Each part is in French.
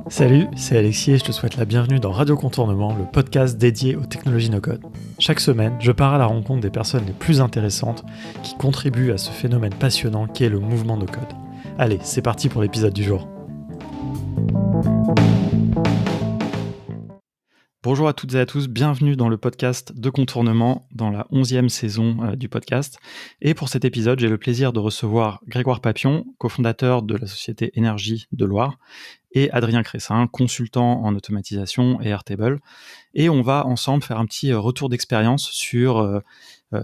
Salut, c'est Alexis et je te souhaite la bienvenue dans Radio Contournement, le podcast dédié aux technologies no-code. Chaque semaine, je pars à la rencontre des personnes les plus intéressantes qui contribuent à ce phénomène passionnant qu'est le mouvement no-code. Allez, c'est parti pour l'épisode du jour. Bonjour à toutes et à tous, bienvenue dans le podcast de Contournement, dans la 11e saison du podcast. Et pour cet épisode, j'ai le plaisir de recevoir Grégoire Papillon, cofondateur de la société Énergie de Loire, et Adrien Cressin, consultant en automatisation et Airtable. Et on va ensemble faire un petit retour d'expérience sur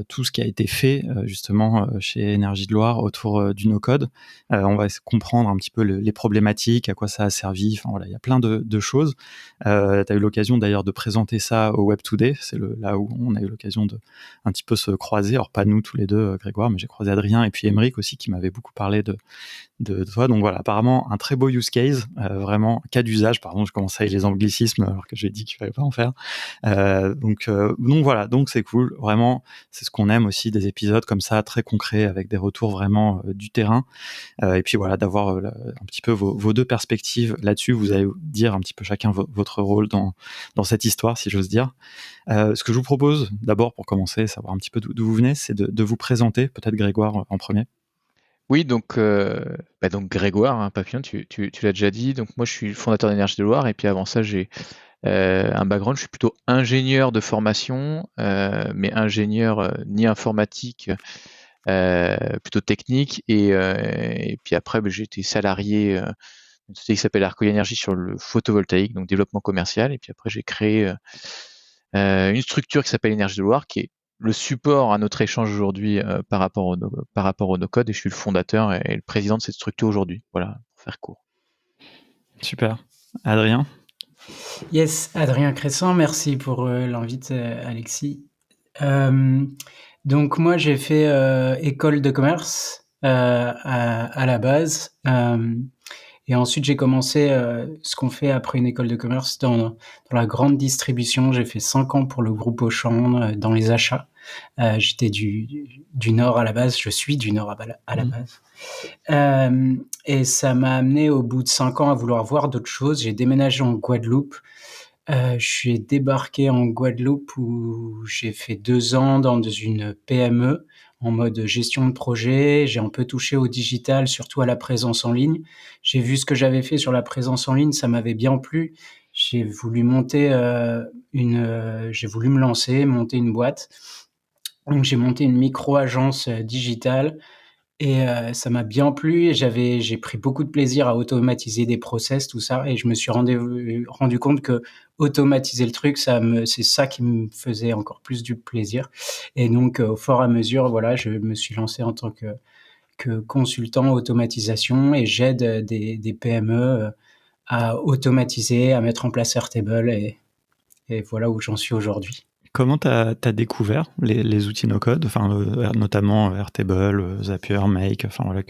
tout ce qui a été fait justement chez Énergie de Loire autour du no-code. On va comprendre un petit peu les problématiques, à quoi ça a servi. Enfin voilà, il y a plein de choses. Tu as eu l'occasion d'ailleurs de présenter ça au Web Today. C'est là où on a eu l'occasion de un petit peu se croiser. Alors pas nous tous les deux, Grégoire, mais j'ai croisé Adrien et puis Émeric aussi qui m'avait beaucoup parlé de toi. Donc voilà, apparemment un très beau use case, vraiment cas d'usage. Pardon, je commence avec les anglicismes alors que j'ai dit qu'il fallait pas en faire. Donc voilà, donc c'est cool. Vraiment, c'est ce qu'on aime aussi, des épisodes comme ça, très concrets, avec des retours vraiment du terrain. Et puis voilà, d'avoir un petit peu vos deux perspectives là-dessus. Vous allez dire un petit peu chacun votre rôle dans cette histoire, si j'ose dire. Ce que je vous propose, d'abord pour commencer, savoir un petit peu d'où vous venez, c'est de vous présenter, peut-être Grégoire en premier. Oui, donc Grégoire, hein, Papillon, tu l'as déjà dit. Donc moi, je suis le fondateur d'Énergie de Loire, et puis avant ça, j'ai un background. Je suis plutôt ingénieur de formation, mais ingénieur ni informatique, plutôt technique. Et puis après, j'ai été salarié d'une société qui s'appelle Arcoya Énergie sur le photovoltaïque, donc développement commercial. Et puis après, j'ai créé une structure qui s'appelle Énergie de Loire, qui est le support à notre échange aujourd'hui par rapport au no-code, et je suis le fondateur et le président de cette structure aujourd'hui. Voilà, pour faire court. Super. Adrien? Yes, Adrien Cressan, merci pour l'invite, Alexis. Donc moi, j'ai fait école de commerce à la base. Et ensuite, j'ai commencé ce qu'on fait après une école de commerce dans la grande distribution. J'ai fait 5 ans pour le groupe Auchan dans les achats. J'étais du Nord à la base. Je suis du Nord à la base. Et ça m'a amené au bout de 5 ans à vouloir voir d'autres choses. J'ai déménagé en Guadeloupe. Je suis débarqué en Guadeloupe où j'ai fait 2 ans dans une PME en mode gestion de projet. J'ai un peu touché au digital, surtout à la présence en ligne. J'ai vu ce que j'avais fait sur la présence en ligne, ça m'avait bien plu. J'ai voulu monter j'ai voulu me lancer, monter une boîte. Donc j'ai monté une micro-agence digitale. Et ça m'a bien plu et j'ai pris beaucoup de plaisir à automatiser des process, tout ça, et je me suis rendu compte que automatiser le truc, c'est ça qui me faisait encore plus du plaisir. Et donc, au fur et à mesure, voilà, je me suis lancé en tant que consultant automatisation, et j'aide des PME à automatiser, à mettre en place Airtable, et voilà où j'en suis aujourd'hui. Comment tu as découvert les outils no-code, enfin, notamment Airtable, Zapier, Make, enfin voilà,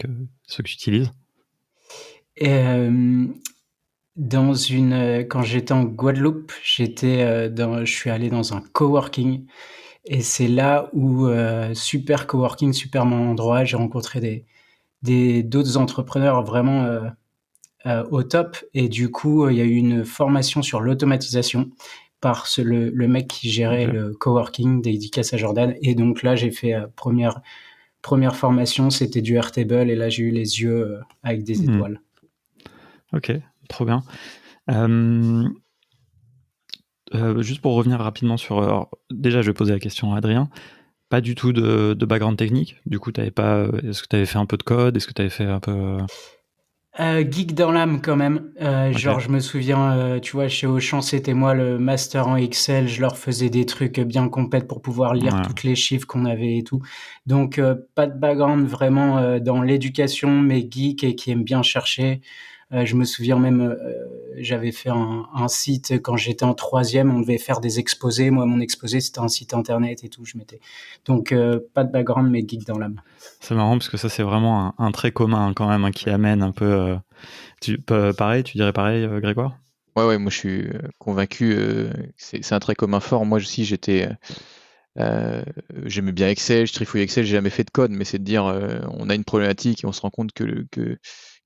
ceux que tu utilises? Quand j'étais en Guadeloupe, je suis allé dans un coworking, et c'est là où super coworking, super mon endroit. J'ai rencontré d'autres entrepreneurs vraiment au top, et du coup, il y a eu une formation sur l'automatisation par le mec qui gérait Okay. le coworking, dédicace à Jordan. Et donc là, j'ai fait première formation, c'était du Airtable, et là, j'ai eu les yeux avec des étoiles. Ok, trop bien. Juste pour revenir rapidement sur... alors, déjà, je vais poser la question à Adrien. Pas du tout de background technique. Du coup, est-ce que tu avais fait un peu de code? Est-ce que tu avais fait un peu... Geek dans l'âme quand même. Genre, je me souviens, tu vois, chez Auchan, c'était moi le master en Excel. Je leur faisais des trucs bien complètes pour pouvoir lire Ouais. toutes les chiffres qu'on avait et tout. Donc, pas de background vraiment dans l'éducation, mais geek et qui aime bien chercher. Je me souviens même, j'avais fait un site quand j'étais en 3e. On devait faire des exposés. Moi, mon exposé, c'était un site internet et tout. Donc, pas de background, mais geek dans l'âme. C'est marrant parce que ça, c'est vraiment un trait commun quand même, qui amène un peu... pareil, tu dirais pareil, Grégoire? Ouais, moi je suis convaincu, c'est un trait commun fort. Moi aussi, j'étais J'aimais bien Excel, je trifouille Excel, j'ai jamais fait de code, mais c'est de dire on a une problématique et on se rend compte que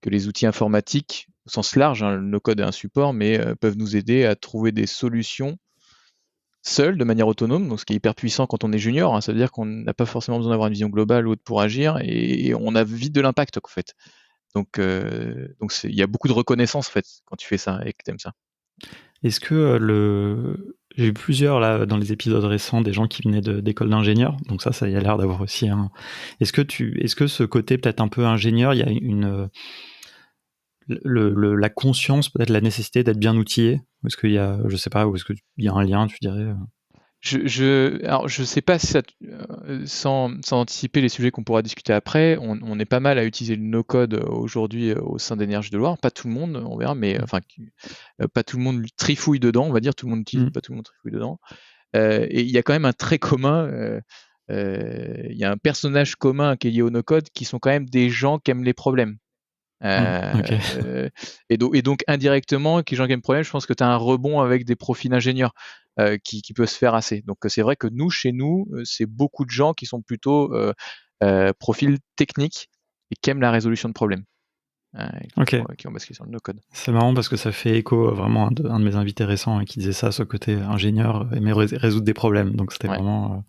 les outils informatiques, au sens large, hein, le no-code est un support, mais peuvent nous aider à trouver des solutions seuls, de manière autonome, donc ce qui est hyper puissant quand on est junior, hein, ça veut dire qu'on n'a pas forcément besoin d'avoir une vision globale ou autre pour agir, et on a vite de l'impact en fait. Donc il y a beaucoup de reconnaissance en fait quand tu fais ça et que t'aimes ça. Est-ce que j'ai eu plusieurs là dans les épisodes récents des gens qui venaient d'écoles d'ingénieurs, donc ça y a l'air d'avoir aussi un. Est-ce que ce côté peut-être un peu ingénieur, il y a la conscience, peut-être la nécessité d'être bien outillé? Ou est-ce qu'il y a, je sais pas, ou est-ce qu'il y a un lien, tu dirais? Alors je sais pas si ça, sans anticiper les sujets qu'on pourra discuter après, on est pas mal à utiliser le no-code aujourd'hui au sein d'Énergie de Loire. Pas tout le monde, on verra, mais enfin, pas tout le monde trifouille dedans, on va dire, tout le monde utilise, pas tout le monde trifouille dedans. Et il y a quand même un trait commun, il y a un personnage commun qui est lié au no-code, qui sont quand même des gens qui aiment les problèmes. Ok. Et donc indirectement, qui gens qui aiment le problème, je pense que tu as un rebond avec des profils d'ingénieurs qui peut se faire assez. Donc c'est vrai que chez nous, c'est beaucoup de gens qui sont plutôt profils techniques et qui aiment la résolution de problèmes. Qui ont basculé sur le no-code. C'est marrant parce que ça fait écho vraiment à un de mes invités récents qui disait ça, ce côté ingénieur aimer résoudre des problèmes. Donc c'était vraiment.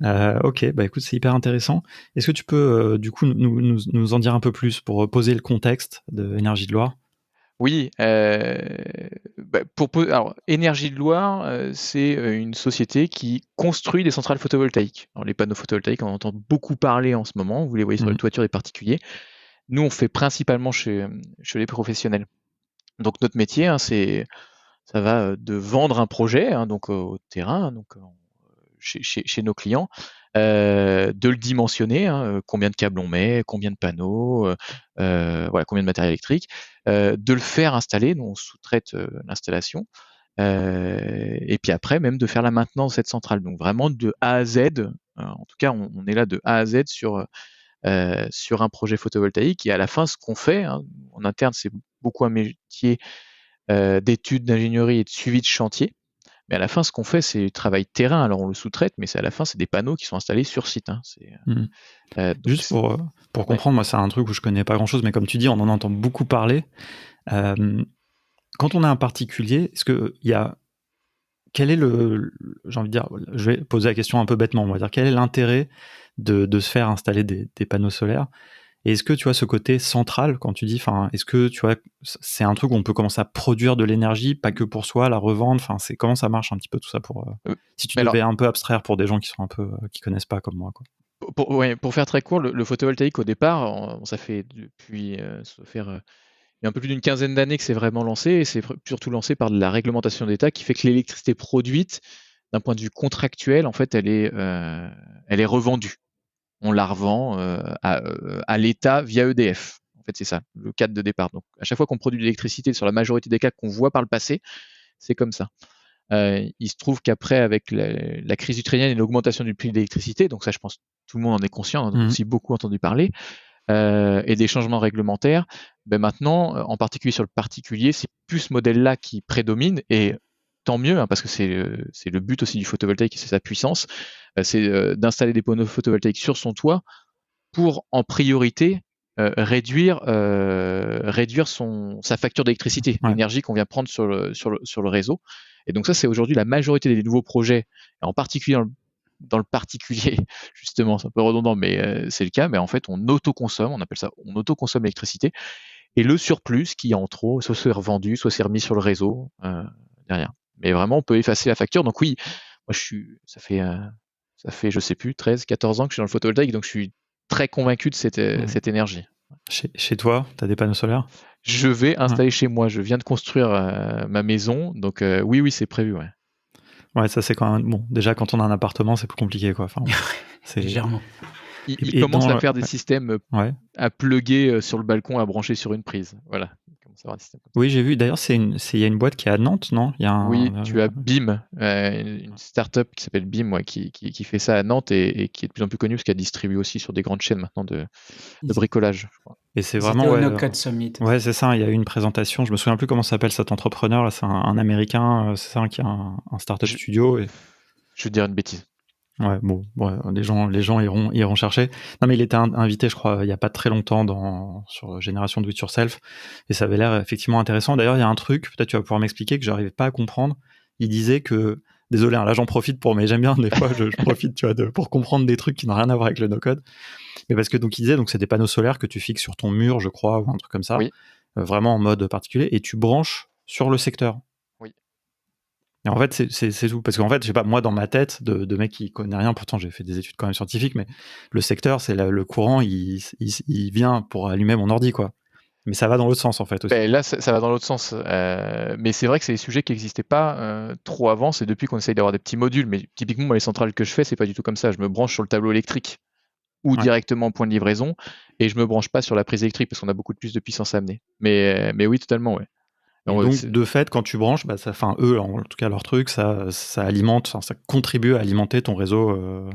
Ok, bah écoute, c'est hyper intéressant. Est-ce que tu peux du coup nous en dire un peu plus pour poser le contexte de Énergie de Loire? Oui, alors Énergie de Loire, c'est une société qui construit des centrales photovoltaïques. Alors les panneaux photovoltaïques, on en entend beaucoup parler en ce moment, vous les voyez sur les toitures des particuliers. Nous, on fait principalement chez les professionnels. Donc notre métier, hein, ça va de vendre un projet, hein, donc au terrain, donc chez nos clients, de le dimensionner, hein, combien de câbles on met, combien de panneaux, voilà, combien de matériel électrique, de le faire installer, nous on sous-traite l'installation, et puis après même de faire la maintenance de cette centrale. Donc vraiment de A à Z, en tout cas on est là de A à Z sur un projet photovoltaïque, et à la fin ce qu'on fait, hein, en interne, c'est beaucoup un métier d'études, d'ingénierie et de suivi de chantier. Mais à la fin, ce qu'on fait, c'est du travail terrain. Alors on le sous-traite, mais à la fin, c'est des panneaux qui sont installés sur site. Hein. Juste pour comprendre, moi, c'est un truc où je connais pas grand-chose, mais comme tu dis, on en entend beaucoup parler. Quand on a un particulier, est-ce que il y a quel est j'ai envie de dire, je vais poser la question un peu bêtement, on va dire, quel est l'intérêt de se faire installer des panneaux solaires? Et est-ce que tu vois ce côté central quand tu dis, enfin, est-ce que tu vois, c'est un truc où on peut commencer à produire de l'énergie, pas que pour soi, la revendre, enfin, c'est comment ça marche un petit peu tout ça si tu devais un peu abstraire pour des gens qui sont un peu qui connaissent pas comme moi, quoi. Pour faire très court, le photovoltaïque au départ, ça fait depuis il y a un peu plus d'une quinzaine d'années que c'est vraiment lancé, et c'est surtout lancé par de la réglementation d'État qui fait que l'électricité produite, d'un point de vue contractuel, en fait, elle est revendue. On la revend à l'État via EDF. En fait, c'est ça, le cadre de départ. Donc, à chaque fois qu'on produit de l'électricité, sur la majorité des cas qu'on voit par le passé, c'est comme ça. Il se trouve qu'après, avec la crise ukrainienne et l'augmentation du prix de l'électricité, donc ça, je pense, tout le monde en est conscient, on a aussi beaucoup entendu parler, et des changements réglementaires, maintenant, en particulier sur le particulier, c'est plus ce modèle-là qui prédomine, et tant mieux, hein, parce que c'est le but aussi du photovoltaïque et c'est sa puissance, c'est d'installer des panneaux photovoltaïques sur son toit pour, en priorité, réduire sa facture d'électricité, l'énergie qu'on vient prendre sur le réseau. Et donc ça, c'est aujourd'hui la majorité des nouveaux projets, en particulier dans le particulier, justement, c'est un peu redondant, mais c'est le cas, mais en fait, on appelle ça, on autoconsomme l'électricité, et le surplus qui est en trop, soit c'est revendu, soit c'est remis sur le réseau derrière. Mais vraiment, on peut effacer la facture. Donc oui, moi ça fait, je sais plus, 13, 14 ans que je suis dans le photovoltaïque, donc je suis très convaincu de cette énergie. Chez toi, tu as des panneaux solaires? Je vais installer chez moi, je viens de construire ma maison, donc oui, c'est prévu, ouais. Ouais, ça c'est quand même bon. Déjà, quand on a un appartement, c'est plus compliqué, quoi. Enfin, c'est légèrement. Il commence à faire des systèmes à plugger sur le balcon, à brancher sur une prise. Voilà. Oui, j'ai vu. D'ailleurs, il y a une boîte qui est à Nantes, non? Oui, tu as BIM, une start-up qui s'appelle BIM, qui fait ça à Nantes et qui est de plus en plus connue parce qu'elle distribue aussi sur des grandes chaînes maintenant de bricolage, je crois. Et c'est vraiment au No-Code Summit. Ouais, c'est ça. Il y a eu une présentation. Je me souviens plus comment s'appelle cet entrepreneur. Là, c'est un Américain. C'est ça, qui a un startup studio. Je veux dire une bêtise. Ouais, bon, ouais, les gens iront chercher. Non, mais il était invité, je crois, il y a pas très longtemps sur Génération Do It Yourself, et ça avait l'air effectivement intéressant. D'ailleurs, il y a un truc, peut-être tu vas pouvoir m'expliquer, que j'arrivais pas à comprendre. Il disait que, désolé, hein, là j'en profite mais j'aime bien des fois, je profite, tu vois, pour comprendre des trucs qui n'ont rien à voir avec le no-code. Mais parce que donc il disait, donc c'est des panneaux solaires que tu fixes sur ton mur, je crois, ou un truc comme ça, Oui, vraiment en mode particulier, et tu branches sur le secteur. oui. Et en fait, c'est tout. Parce qu'en fait, je sais pas, moi, dans ma tête, de mec qui connaît rien, pourtant j'ai fait des études quand même scientifiques, mais le secteur, c'est le courant, il vient pour allumer mon ordi, quoi. Mais ça va dans l'autre sens, en fait, aussi. Ben là, ça va dans l'autre sens. Mais c'est vrai que c'est des sujets qui n'existaient pas trop avant. C'est depuis qu'on essaye d'avoir des petits modules. Mais typiquement, moi, les centrales que je fais, c'est pas du tout comme ça. Je me branche sur le tableau électrique ou Ouais. directement au point de livraison, et je me branche pas sur la prise électrique parce qu'on a beaucoup plus de puissance à amener. Mais oui, totalement, ouais. Et donc, de fait, quand tu branches, bah, eux, en tout cas, leur truc, ça alimente, ça contribue à alimenter ton réseau.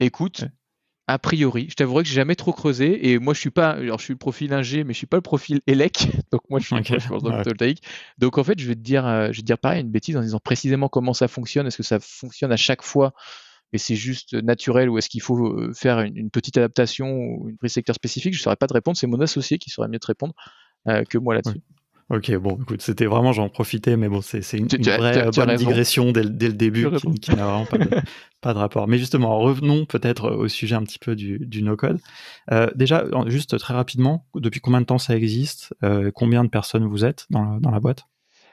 Écoute, Ouais. a priori, je t'avouerai que j'ai jamais trop creusé, et moi je suis pas, alors je suis le profil ingé, mais je suis pas le profil élec, donc moi je suis Ok. dans le Ouais. photovoltaïque. Donc en fait, je vais te dire pareil, une bêtise en disant précisément comment ça fonctionne. Est-ce que ça fonctionne à chaque fois et c'est juste naturel, ou est-ce qu'il faut faire une petite adaptation ou une prise secteur spécifique? Je saurais pas te répondre. C'est mon associé qui saurait mieux te répondre que moi Ouais. là-dessus. Ok, bon, écoute, c'était vraiment, j'en profitais, mais bon, c'est une Tu vraie as bonne raison. digression dès le Tu début as raison. qui n'a vraiment pas de rapport. Mais justement, revenons peut-être au sujet un petit peu du no-code. Déjà, juste très rapidement, depuis combien de temps ça existe? Combien de personnes vous êtes dans la boîte?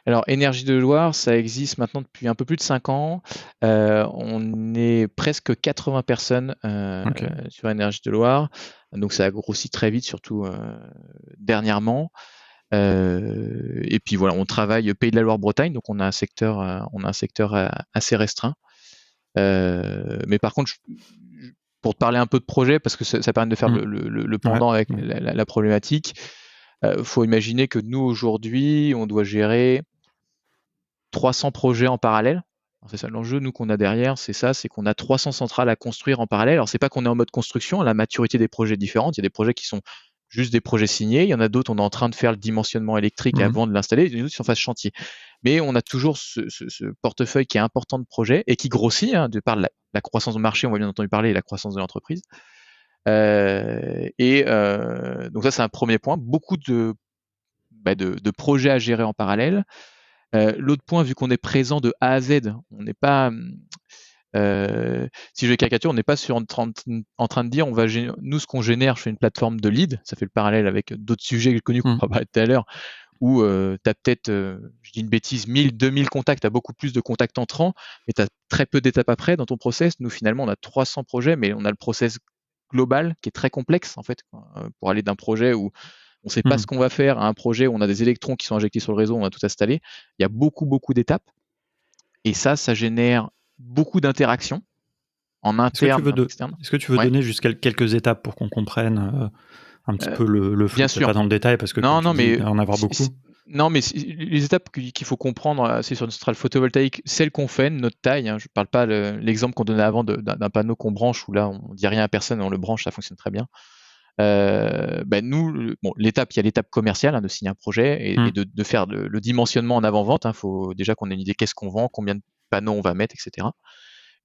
Alors, Énergie de Loire, ça existe maintenant depuis un peu plus de 5 ans. On est presque 80 personnes Ok. sur Énergie de Loire. Donc, ça a grossi très vite, surtout dernièrement. Et puis voilà, on travaille Pays de la Loire-Bretagne, donc on a un secteur assez restreint. Mais par contre, pour te parler un peu de projet, parce que ça permet de faire le pendant avec Ouais. la problématique, faut imaginer que nous, aujourd'hui, on doit gérer 300 projets en parallèle. Alors c'est ça l'enjeu, nous, qu'on a derrière, c'est qu'on a 300 centrales à construire en parallèle. Alors c'est pas qu'on est en mode construction, la maturité des projets est différente. Il y a des projets qui sont juste des projets signés, il y en a d'autres, on est en train de faire le dimensionnement électrique avant de l'installer, et d'autres qui sont en phase chantier. Mais on a toujours ce portefeuille qui est important de projets et qui grossit, hein, de par la croissance du marché, on va bien entendu parler, et la croissance de l'entreprise. Donc ça, c'est un premier point. Beaucoup de projets à gérer en parallèle. L'autre point, vu qu'on est présent de A à Z, on n'est pas, si je vais caricature, on n'est pas en train de dire, nous, ce qu'on génère, je fais une plateforme de lead, ça fait le parallèle avec d'autres sujets connus qu'on va parler tout à l'heure, où tu as peut-être, je dis une bêtise, 1000, 2000 contacts, tu as beaucoup plus de contacts entrants, mais tu as très peu d'étapes après dans ton process. Nous, finalement, on a 300 projets, mais on a le process global qui est très complexe, en fait, pour aller d'un projet où on ne sait pas ce qu'on va faire à un projet où on a des électrons qui sont injectés sur le réseau, on a tout installé. Il y a beaucoup d'étapes. Et ça génère beaucoup d'interactions en interne, en externe. Est-ce que tu veux Ouais. donner juste quelques étapes pour qu'on comprenne un petit peu le flux? Bien Peut-être sûr. pas dans le détail, parce que comme tu dis, il va en avoir beaucoup. Non, mais les étapes qu'il faut comprendre, c'est sur une centrale photovoltaïque, celle qu'on fait, notre taille. Je ne parle pas l'exemple qu'on donnait avant d'un panneau qu'on branche, où là, on ne dit rien à personne, on le branche, ça fonctionne très bien. Nous, l'étape, il y a l'étape commerciale, de signer un projet et de faire le dimensionnement en avant-vente. Il faut déjà qu'on ait une idée qu'est-ce qu'on vend, combien de panneaux on va mettre, etc.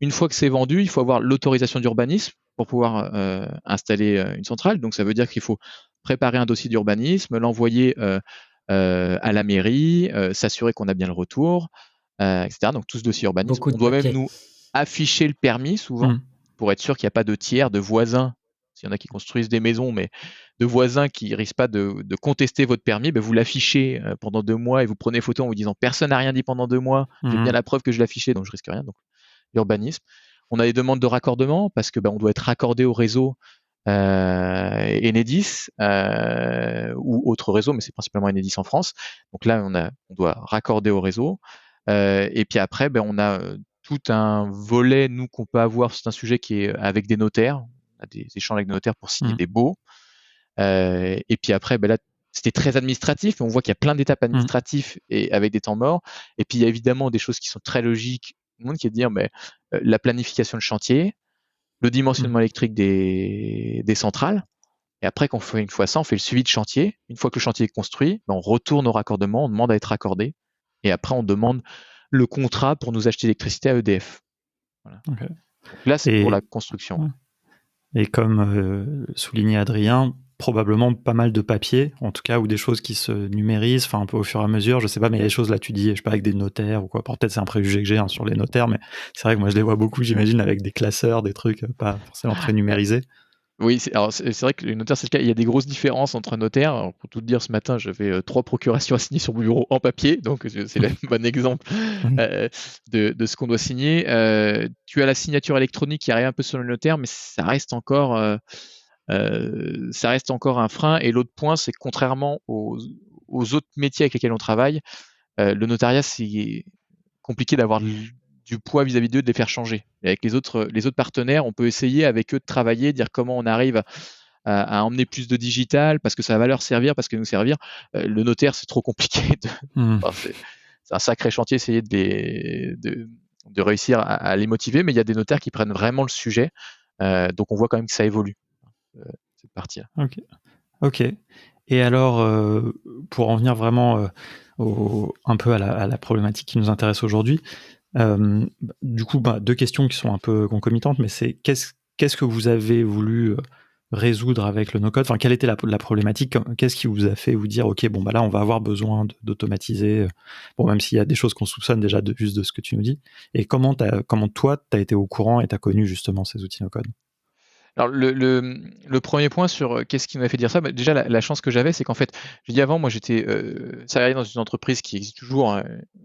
Une fois que c'est vendu, il faut avoir l'autorisation d'urbanisme pour pouvoir installer une centrale. Donc ça veut dire qu'il faut préparer un dossier d'urbanisme, l'envoyer à la mairie, s'assurer qu'on a bien le retour, etc. Donc tout ce dossier urbanisme. Beaucoup de On doit même papier. nous afficher le permis souvent pour être sûr qu'il n'y a pas de tiers, de voisins. S'il y en a qui construisent des maisons, mais de voisins qui ne risquent pas de contester votre permis, vous l'affichez pendant 2 mois et vous prenez photo en vous disant personne n'a rien dit pendant 2 mois, j'ai bien la preuve que je l'affichais, donc je risque rien. Donc l'urbanisme. On a des demandes de raccordement parce que on doit être raccordé au réseau Enedis ou autre réseau, mais c'est principalement Enedis en France. Donc là, on doit raccorder au réseau. Et puis après, on a tout un volet, nous, qu'on peut avoir. C'est un sujet qui est avec des notaires. On a des échanges avec des notaires pour signer des baux. Et puis après, là, c'était très administratif, mais on voit qu'il y a plein d'étapes administratives et avec des temps morts. Et puis il y a évidemment des choses qui sont très logiques, qui est de dire la planification de chantier, le dimensionnement électrique des centrales. Et après, une fois ça, on fait le suivi de chantier. Une fois que le chantier est construit, on retourne au raccordement, on demande à être raccordé. Et après, on demande le contrat pour nous acheter l'électricité à EDF. Voilà. Okay. Donc là, c'est pour la Et, construction. et comme soulignait Adrien, probablement pas mal de papier, en tout cas, ou des choses qui se numérisent, enfin un peu au fur et à mesure, je sais pas, mais il y a des choses là, tu dis, je sais pas, avec des notaires ou quoi, peut-être c'est un préjugé que j'ai sur les notaires, mais c'est vrai que moi je les vois beaucoup, j'imagine, avec des classeurs, des trucs pas forcément très numérisés. Oui, c'est vrai que les notaires, c'est le cas. Il y a des grosses différences entre notaires. Alors, pour tout te dire, ce matin, j'avais 3 procurations à signer sur mon bureau en papier, donc c'est le bon exemple de ce qu'on doit signer. Tu as la signature électronique qui arrive un peu sur le notaire, mais ça reste encore un frein. Et l'autre point, c'est que contrairement aux autres métiers avec lesquels on travaille, le notariat, c'est compliqué d'avoir du poids vis-à-vis d'eux, de les faire changer. Et avec les autres partenaires, on peut essayer avec eux de travailler, dire comment on arrive à emmener plus de digital, parce que ça va leur servir, parce que nous servir. Le notaire, c'est trop compliqué. C'est un sacré chantier, essayer de réussir à les motiver, mais il y a des notaires qui prennent vraiment le sujet. Donc on voit quand même que ça évolue, cette partie-là. Ok. Et alors, pour en venir vraiment un peu à la problématique qui nous intéresse aujourd'hui, du coup, 2 questions qui sont un peu concomitantes, mais c'est qu'est-ce que vous avez voulu résoudre avec le no-code? Enfin, quelle était la problématique? Qu'est-ce qui vous a fait vous dire, ok, bon, là, on va avoir besoin d'automatiser, bon, même s'il y a des choses qu'on soupçonne déjà juste de ce que tu nous dis. Et comment toi, tu as été au courant et tu as connu justement ces outils no-code? Alors le premier point sur qu'est-ce qui m'a fait dire ça, déjà la chance que j'avais, c'est qu'en fait, je dis avant, moi j'étais salarié dans une entreprise qui existe toujours,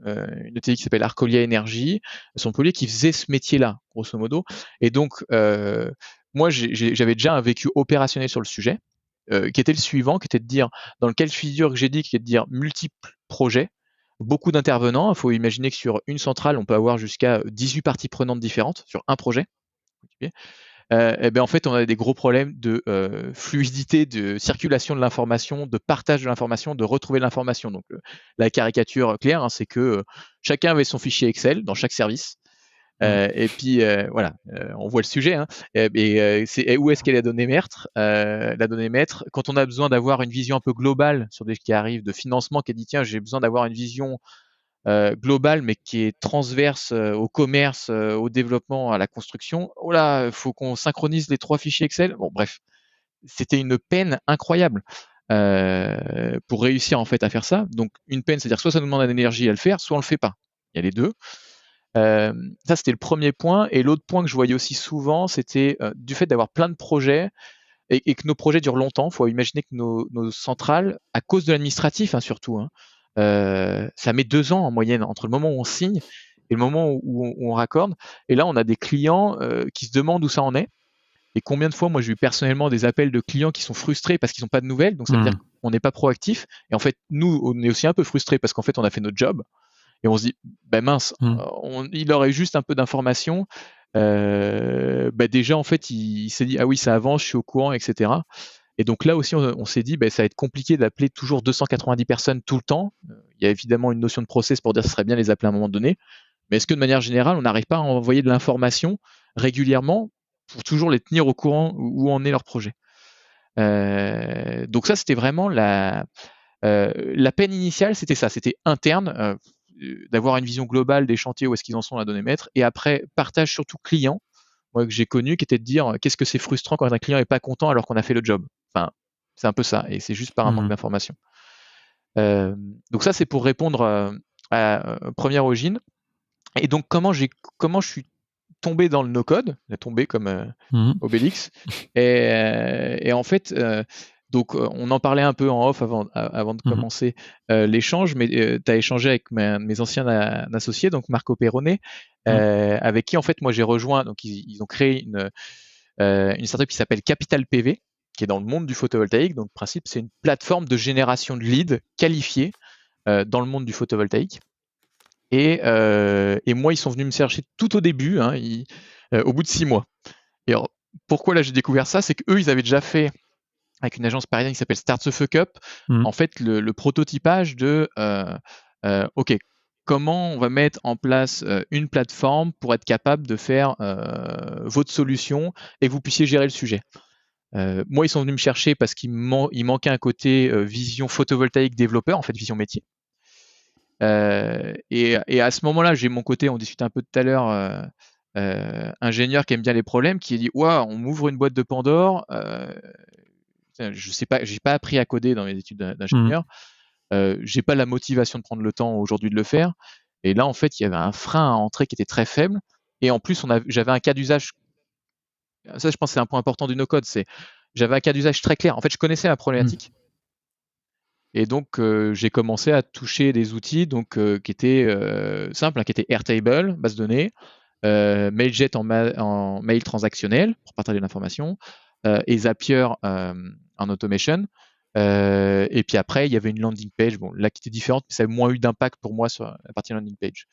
une ETI qui s'appelle Arcolia Énergie, sur Montpellier, qui faisait ce métier-là, grosso modo. Et donc, moi j'avais déjà un vécu opérationnel sur le sujet, qui était le suivant, qui était de dire, dans le cas de figure que j'ai dit, qui est de dire multiples projets, beaucoup d'intervenants. Il faut imaginer que sur une centrale, on peut avoir jusqu'à 18 parties prenantes différentes sur un projet. Et ben en fait, on a des gros problèmes de fluidité, de circulation de l'information, de partage de l'information, de retrouver l'information. Donc, la caricature claire, c'est que chacun avait son fichier Excel dans chaque service. Et puis voilà, on voit le sujet. Et où est-ce qu'est la donnée maître? La donnée maître, quand on a besoin d'avoir une vision un peu globale sur des qui arrivent de financement, qui a dit tiens, j'ai besoin d'avoir une vision globale, mais qui est transverse au commerce, au développement, à la construction. Oh là, il faut qu'on synchronise les 3 fichiers Excel. Bon, bref, c'était une peine incroyable pour réussir en fait à faire ça. Donc une peine, c'est-à-dire soit ça nous demande de l'énergie à le faire, soit on le fait pas. Il y a les deux. Ça, c'était le premier point. Et l'autre point que je voyais aussi souvent, c'était du fait d'avoir plein de projets et que nos projets durent longtemps. Il faut imaginer que nos centrales, à cause de l'administratif surtout, ça met 2 ans en moyenne entre le moment où on signe et le moment où on raccorde. Et là, on a des clients qui se demandent où ça en est. Et combien de fois, moi, j'ai eu personnellement des appels de clients qui sont frustrés parce qu'ils n'ont pas de nouvelles. Donc, ça veut dire qu'on n'est pas proactif. Et en fait, nous, on est aussi un peu frustrés parce qu'en fait, on a fait notre job. Et on se dit, mince, il aurait juste un peu d'informations. Déjà, en fait, il s'est dit, ah oui, ça avance, je suis au courant, etc. Et donc là aussi, on s'est dit, ça va être compliqué d'appeler toujours 290 personnes tout le temps. Il y a évidemment une notion de process pour dire que ce serait bien de les appeler à un moment donné. Mais est-ce que de manière générale, on n'arrive pas à envoyer de l'information régulièrement pour toujours les tenir au courant où en est leur projet? Donc ça, c'était vraiment la peine initiale, c'était ça, c'était interne, d'avoir une vision globale des chantiers, où est-ce qu'ils en sont, la donnée maître. Et après, partage surtout client, moi que j'ai connu, qui était de dire qu'est-ce que c'est frustrant quand un client est pas content alors qu'on a fait le job. Enfin, c'est un peu ça, et c'est juste par un manque d'information. Donc ça, c'est pour répondre à première origine. Et donc comment je suis tombé dans le no-code, tombé comme Obélix. Et en fait, donc on en parlait un peu en off avant de commencer l'échange, mais tu as échangé avec mes anciens associés, donc Marco Perrone, avec qui en fait moi j'ai rejoint, donc ils ont créé une startup qui s'appelle Capital PV, qui est dans le monde du photovoltaïque. Donc le principe, c'est une plateforme de génération de leads qualifiés dans le monde du photovoltaïque. Et moi, ils sont venus me chercher tout au début, au bout de 6 mois. Et alors, pourquoi là j'ai découvert ça, c'est qu'eux, ils avaient déjà fait avec une agence parisienne qui s'appelle Start the Fuck Up, en fait, le prototypage de OK, comment on va mettre en place une plateforme pour être capable de faire votre solution et que vous puissiez gérer le sujet. Moi, ils sont venus me chercher parce qu'il manquait un côté vision photovoltaïque développeur, en fait, vision métier. Et à ce moment-là, j'ai mon côté, on discutait un peu tout à l'heure, ingénieur qui aime bien les problèmes, qui dit waouh, on m'ouvre une boîte de Pandore. Je sais pas, j'ai pas appris à coder dans mes études d'ingénieur. J'ai pas la motivation de prendre le temps aujourd'hui de le faire. Et là, en fait, il y avait un frein à entrée qui était très faible. Et en plus, j'avais un cas d'usage. Ça, je pense, que c'est un point important du no-code. J'avais un cas d'usage très clair. En fait, je connaissais la problématique. Et donc, j'ai commencé à toucher des outils qui étaient simples, qui étaient Airtable, base de données, Mailjet en mail transactionnel pour partager l'information, et Zapier en automation. Et puis après, il y avait une landing page, là qui était différente, mais ça a moins eu d'impact pour moi sur la partie landing page.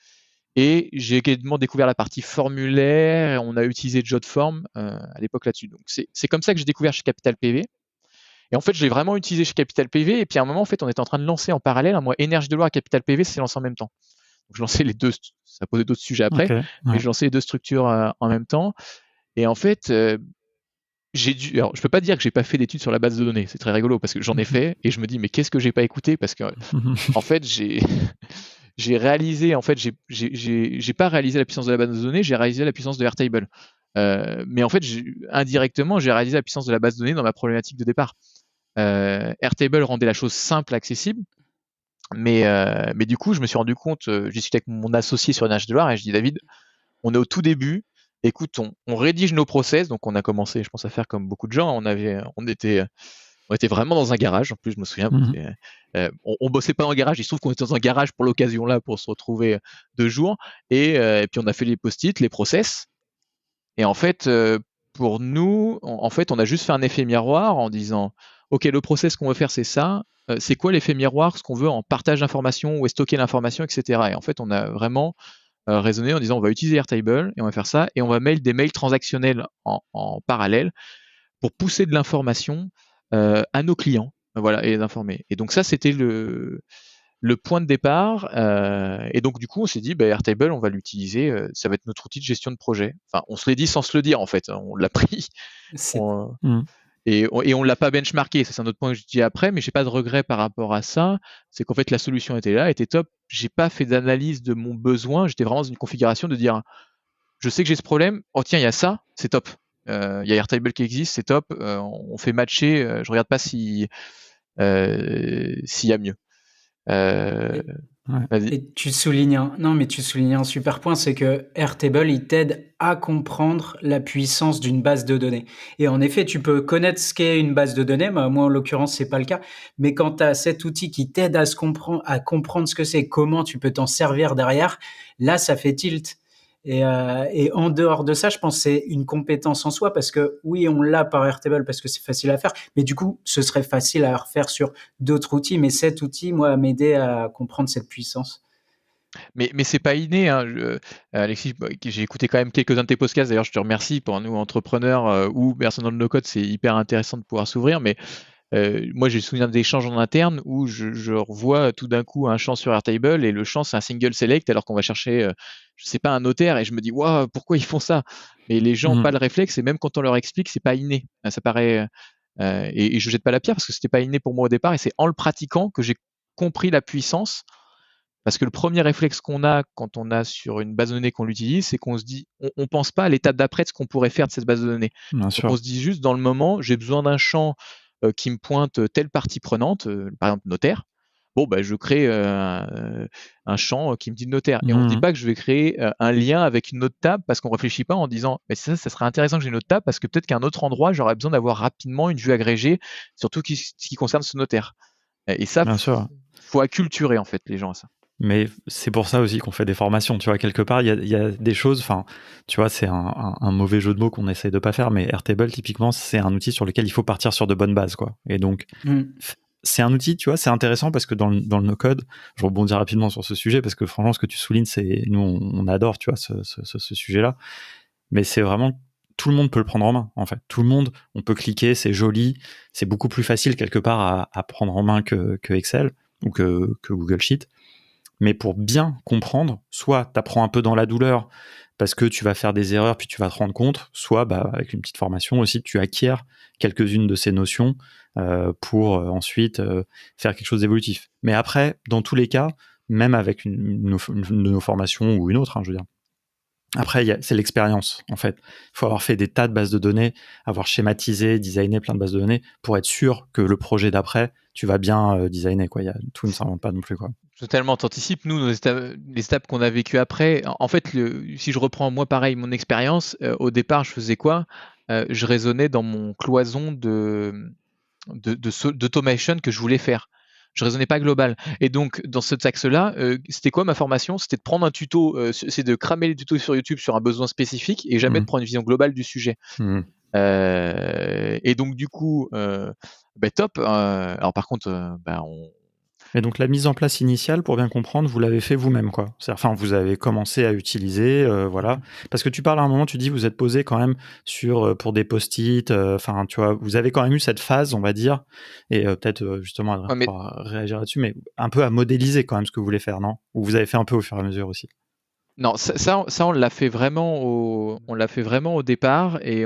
Et j'ai également découvert la partie formulaire. On a utilisé Jotform à l'époque là-dessus. Donc c'est comme ça que j'ai découvert chez Capital PV. Et en fait, je l'ai vraiment utilisé chez Capital PV. Et puis à un moment, en fait, on était en train de lancer en parallèle. Moi, Énergie de Loire et Capital PV s'est lancé en même temps. Donc je lançais les deux. Ça posait d'autres sujets après, mais je lançais les deux structures en même temps. Et en fait, alors, je peux pas dire que j'ai pas fait d'études sur la base de données. C'est très rigolo parce que j'en ai fait et je me dis mais qu'est-ce que j'ai pas écouté parce que en fait j'ai réalisé, en fait, j'ai pas réalisé la puissance de la base de données, j'ai réalisé la puissance de Airtable. Mais en fait, indirectement, j'ai réalisé la puissance de la base de données dans ma problématique de départ. Airtable rendait la chose simple, accessible, mais du coup, je me suis rendu compte, j'ai discuté avec mon associé sur Énergie de Loire et je dis David, on est au tout début. Écoute, on rédige nos process, donc on a commencé, je pense, à faire comme beaucoup de gens. On était vraiment dans un garage. En plus, je me souviens, on bossait pas dans le garage. Il se trouve qu'on était dans un garage pour l'occasion là, pour se retrouver 2 jours. Et puis on a fait les post-it, les process. Et en fait, pour nous, en fait, on a juste fait un effet miroir en disant, ok, le process qu'on veut faire, c'est ça. C'est quoi l'effet miroir, ce qu'on veut en partage d'informations, où est stocker l'information, etc. Et en fait, on a vraiment raisonné en disant, on va utiliser Airtable et on va faire ça, et on va mettre des mails transactionnels en parallèle pour pousser de l'information à nos clients, voilà, et les informer. Et donc ça, c'était le point de départ. Et donc du coup, on s'est dit, Airtable, on va l'utiliser, ça va être notre outil de gestion de projet. Enfin, on se l'est dit sans se le dire en fait, on l'a pris. Et on l'a pas benchmarké, ça c'est un autre point que je dis après, mais j'ai pas de regret par rapport à ça. C'est qu'en fait la solution était là, était top. J'ai pas fait d'analyse de mon besoin, j'étais vraiment dans une configuration de dire, je sais que j'ai ce problème, oh tiens, il y a ça, c'est top. Il y a Airtable qui existe, c'est top. On fait matcher. Je regarde pas s'il y a mieux. Vas-y. Et tu soulignes un super point, c'est que Airtable, il t'aide à comprendre la puissance d'une base de données. Et en effet, tu peux connaître ce qu'est une base de données, moi en l'occurrence, c'est pas le cas. Mais quand tu as cet outil qui t'aide à comprendre ce que c'est, comment tu peux t'en servir derrière, là, ça fait tilt. Et en dehors de ça, je pense que c'est une compétence en soi parce que oui, on l'a par Airtable parce que c'est facile à faire, mais du coup, ce serait facile à refaire sur d'autres outils. Mais cet outil, moi, a m'aidé à comprendre cette puissance. Mais c'est pas inné, hein. Alexis, j'ai écouté quand même quelques-uns de tes podcasts. D'ailleurs, je te remercie. Pour nous entrepreneurs ou personnes dans le no-code, c'est hyper intéressant de pouvoir s'ouvrir. Mais moi, j'ai le souvenir d'échanges en interne où je revois tout d'un coup un champ sur Airtable et le champ, c'est un single select alors qu'on va chercher, je sais pas, un notaire et je me dis, waouh, pourquoi ils font ça? Mais les gens n'ont pas le réflexe et même quand on leur explique, c'est pas inné. Ça paraît, et je jette pas la pierre parce que c'était pas inné pour moi au départ et c'est en le pratiquant que j'ai compris la puissance. Parce que le premier réflexe qu'on a quand on a sur une base de données qu'on l'utilise, c'est qu'on se dit, on pense pas à l'étape d'après de ce qu'on pourrait faire de cette base de données. Donc on se dit juste dans le moment, j'ai besoin d'un champ qui me pointe telle partie prenante, par exemple notaire. Bon, je crée un champ qui me dit notaire. Et on ne dit pas que je vais créer un lien avec une autre table parce qu'on réfléchit pas en disant, mais ça serait intéressant que j'ai une autre table parce que peut-être qu'à un autre endroit, j'aurais besoin d'avoir rapidement une vue agrégée sur tout ce qui concerne ce notaire. Et ça, faut acculturer en fait les gens à ça. Mais c'est pour ça aussi qu'on fait des formations, tu vois, quelque part, il y a des choses, enfin, tu vois, c'est un mauvais jeu de mots qu'on essaye de pas faire, mais Airtable, typiquement, c'est un outil sur lequel il faut partir sur de bonnes bases, quoi. Et donc, c'est un outil, tu vois, c'est intéressant parce que dans le no-code, je rebondis rapidement sur ce sujet parce que franchement, ce que tu soulignes, c'est, nous, on adore, tu vois, ce sujet-là. Mais c'est vraiment, tout le monde peut le prendre en main, en fait. Tout le monde, on peut cliquer, c'est joli, c'est beaucoup plus facile quelque part à prendre en main que Excel ou que Google Sheet. Mais pour bien comprendre, soit tu apprends un peu dans la douleur parce que tu vas faire des erreurs puis tu vas te rendre compte, soit avec une petite formation aussi, tu acquiers quelques-unes de ces notions pour ensuite faire quelque chose d'évolutif. Mais après, dans tous les cas, même avec une de nos formations ou une autre, je veux dire, Après, c'est l'expérience, en fait. Il faut avoir fait des tas de bases de données, avoir schématisé, designé plein de bases de données pour être sûr que le projet d'après, tu vas bien designer, quoi. Tout ne s'invente pas non plus, quoi. Totalement, t'anticipes. Nous, les étapes qu'on a vécues après, en fait, si je reprends moi pareil mon expérience, au départ, je faisais quoi? Je raisonnais dans mon cloison d'automation que je voulais faire. Je raisonnais pas global. Et donc, dans cet axe-là, c'était quoi ma formation? C'était de prendre un tuto, c'est de cramer les tutos sur YouTube sur un besoin spécifique et jamais de prendre une vision globale du sujet. Et donc, du coup, top. Alors, par contre, Et donc la mise en place initiale, pour bien comprendre, vous l'avez fait vous-même, quoi. Enfin, vous avez commencé à utiliser, voilà. Parce que tu parles à un moment, tu dis, vous êtes posé quand même pour des post-it. Enfin, tu vois, vous avez quand même eu cette phase, on va dire, et peut-être justement Adrien pourra réagir là-dessus, mais un peu à modéliser quand même ce que vous voulez faire, non? Ou vous avez fait un peu au fur et à mesure aussi? Non, ça on l'a fait vraiment au départ, et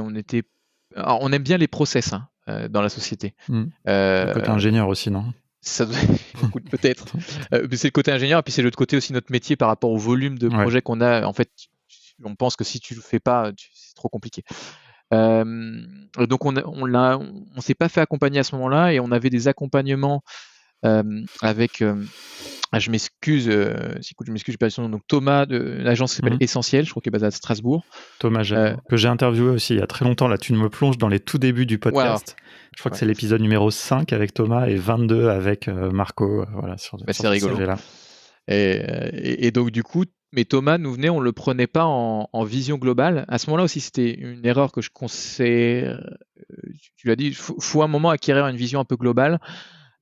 alors, on aime bien les process dans la société. Le côté ingénieur aussi, non? Ça écoute, peut-être. C'est le côté ingénieur, et puis c'est l'autre côté aussi, notre métier par rapport au volume de projets qu'on a. En fait, on pense que si tu le fais pas, c'est trop compliqué. Donc on s'est pas fait accompagner à ce moment-là, et on avait des accompagnements avec. Je m'excuse, je m'excuse, j'ai pas son nom. Donc Thomas de l'agence qui s'appelle Essentiel, je crois qu'il est basé à Strasbourg. Thomas que j'ai interviewé aussi il y a très longtemps. Là, tu me plonges dans les tout débuts du podcast. Wow. Je crois que c'est l'épisode numéro 5 avec Thomas et 22 avec Marco. Voilà, sur c'est rigolo. Sujet-là. Et donc, du coup, mais Thomas nous venait, on le prenait pas en vision globale. À ce moment-là aussi, c'était une erreur que je conseille. Tu l'as dit, faut un moment acquérir une vision un peu globale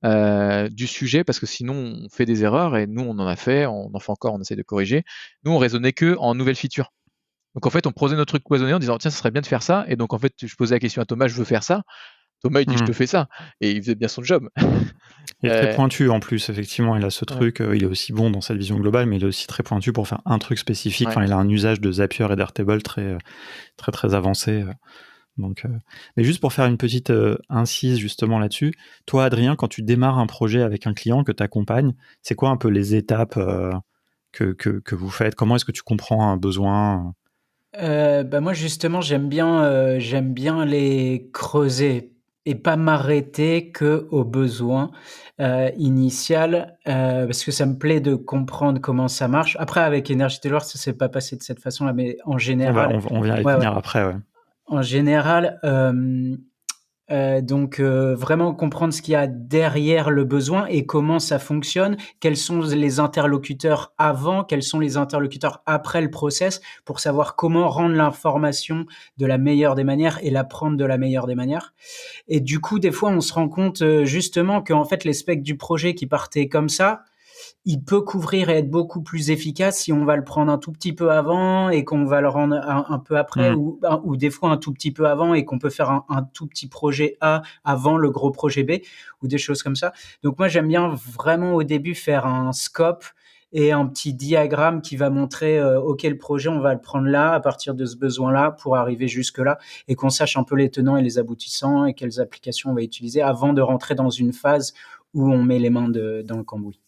du sujet, parce que sinon on fait des erreurs, et nous on en fait encore, on essaie de corriger. Nous on raisonnait que en nouvelles features. Donc en fait on posait notre truc cloisonné en disant tiens, ça serait bien de faire ça, et donc en fait je posais la question à Thomas, je veux faire ça. Thomas il dit je te fais ça, et il faisait bien son job. Il est très pointu en plus, effectivement, il a ce truc, il est aussi bon dans cette vision globale, mais il est aussi très pointu pour faire un truc spécifique. Enfin, il a un usage de Zapier et d'Airtable très très très avancé. Donc, mais juste pour faire une petite incise justement là-dessus, toi Adrien, quand tu démarres un projet avec un client que tu accompagnes, c'est quoi un peu les étapes que vous faites? Comment est-ce que tu comprends un besoin? Moi justement j'aime bien les creuser et pas m'arrêter qu'au besoin initial, parce que ça me plaît de comprendre comment ça marche. Après avec Énergie de Loire, ça s'est pas passé de cette façon-là, mais en général on vient y venir après, ouais. En général, donc vraiment comprendre ce qu'il y a derrière le besoin et comment ça fonctionne, quels sont les interlocuteurs avant, quels sont les interlocuteurs après le process, pour savoir comment rendre l'information de la meilleure des manières et la prendre de la meilleure des manières. Et du coup, des fois, on se rend compte justement qu'en fait, les specs du projet qui partaient comme ça, il peut couvrir et être beaucoup plus efficace si on va le prendre un tout petit peu avant et qu'on va le rendre un peu après, ou des fois un tout petit peu avant et qu'on peut faire un tout petit projet A avant le gros projet B, ou des choses comme ça. Donc moi, j'aime bien vraiment au début faire un scope et un petit diagramme qui va montrer OK, le projet, on va le prendre là, à partir de ce besoin-là, pour arriver jusque-là, et qu'on sache un peu les tenants et les aboutissants et quelles applications on va utiliser avant de rentrer dans une phase où on met les mains dans le cambouis.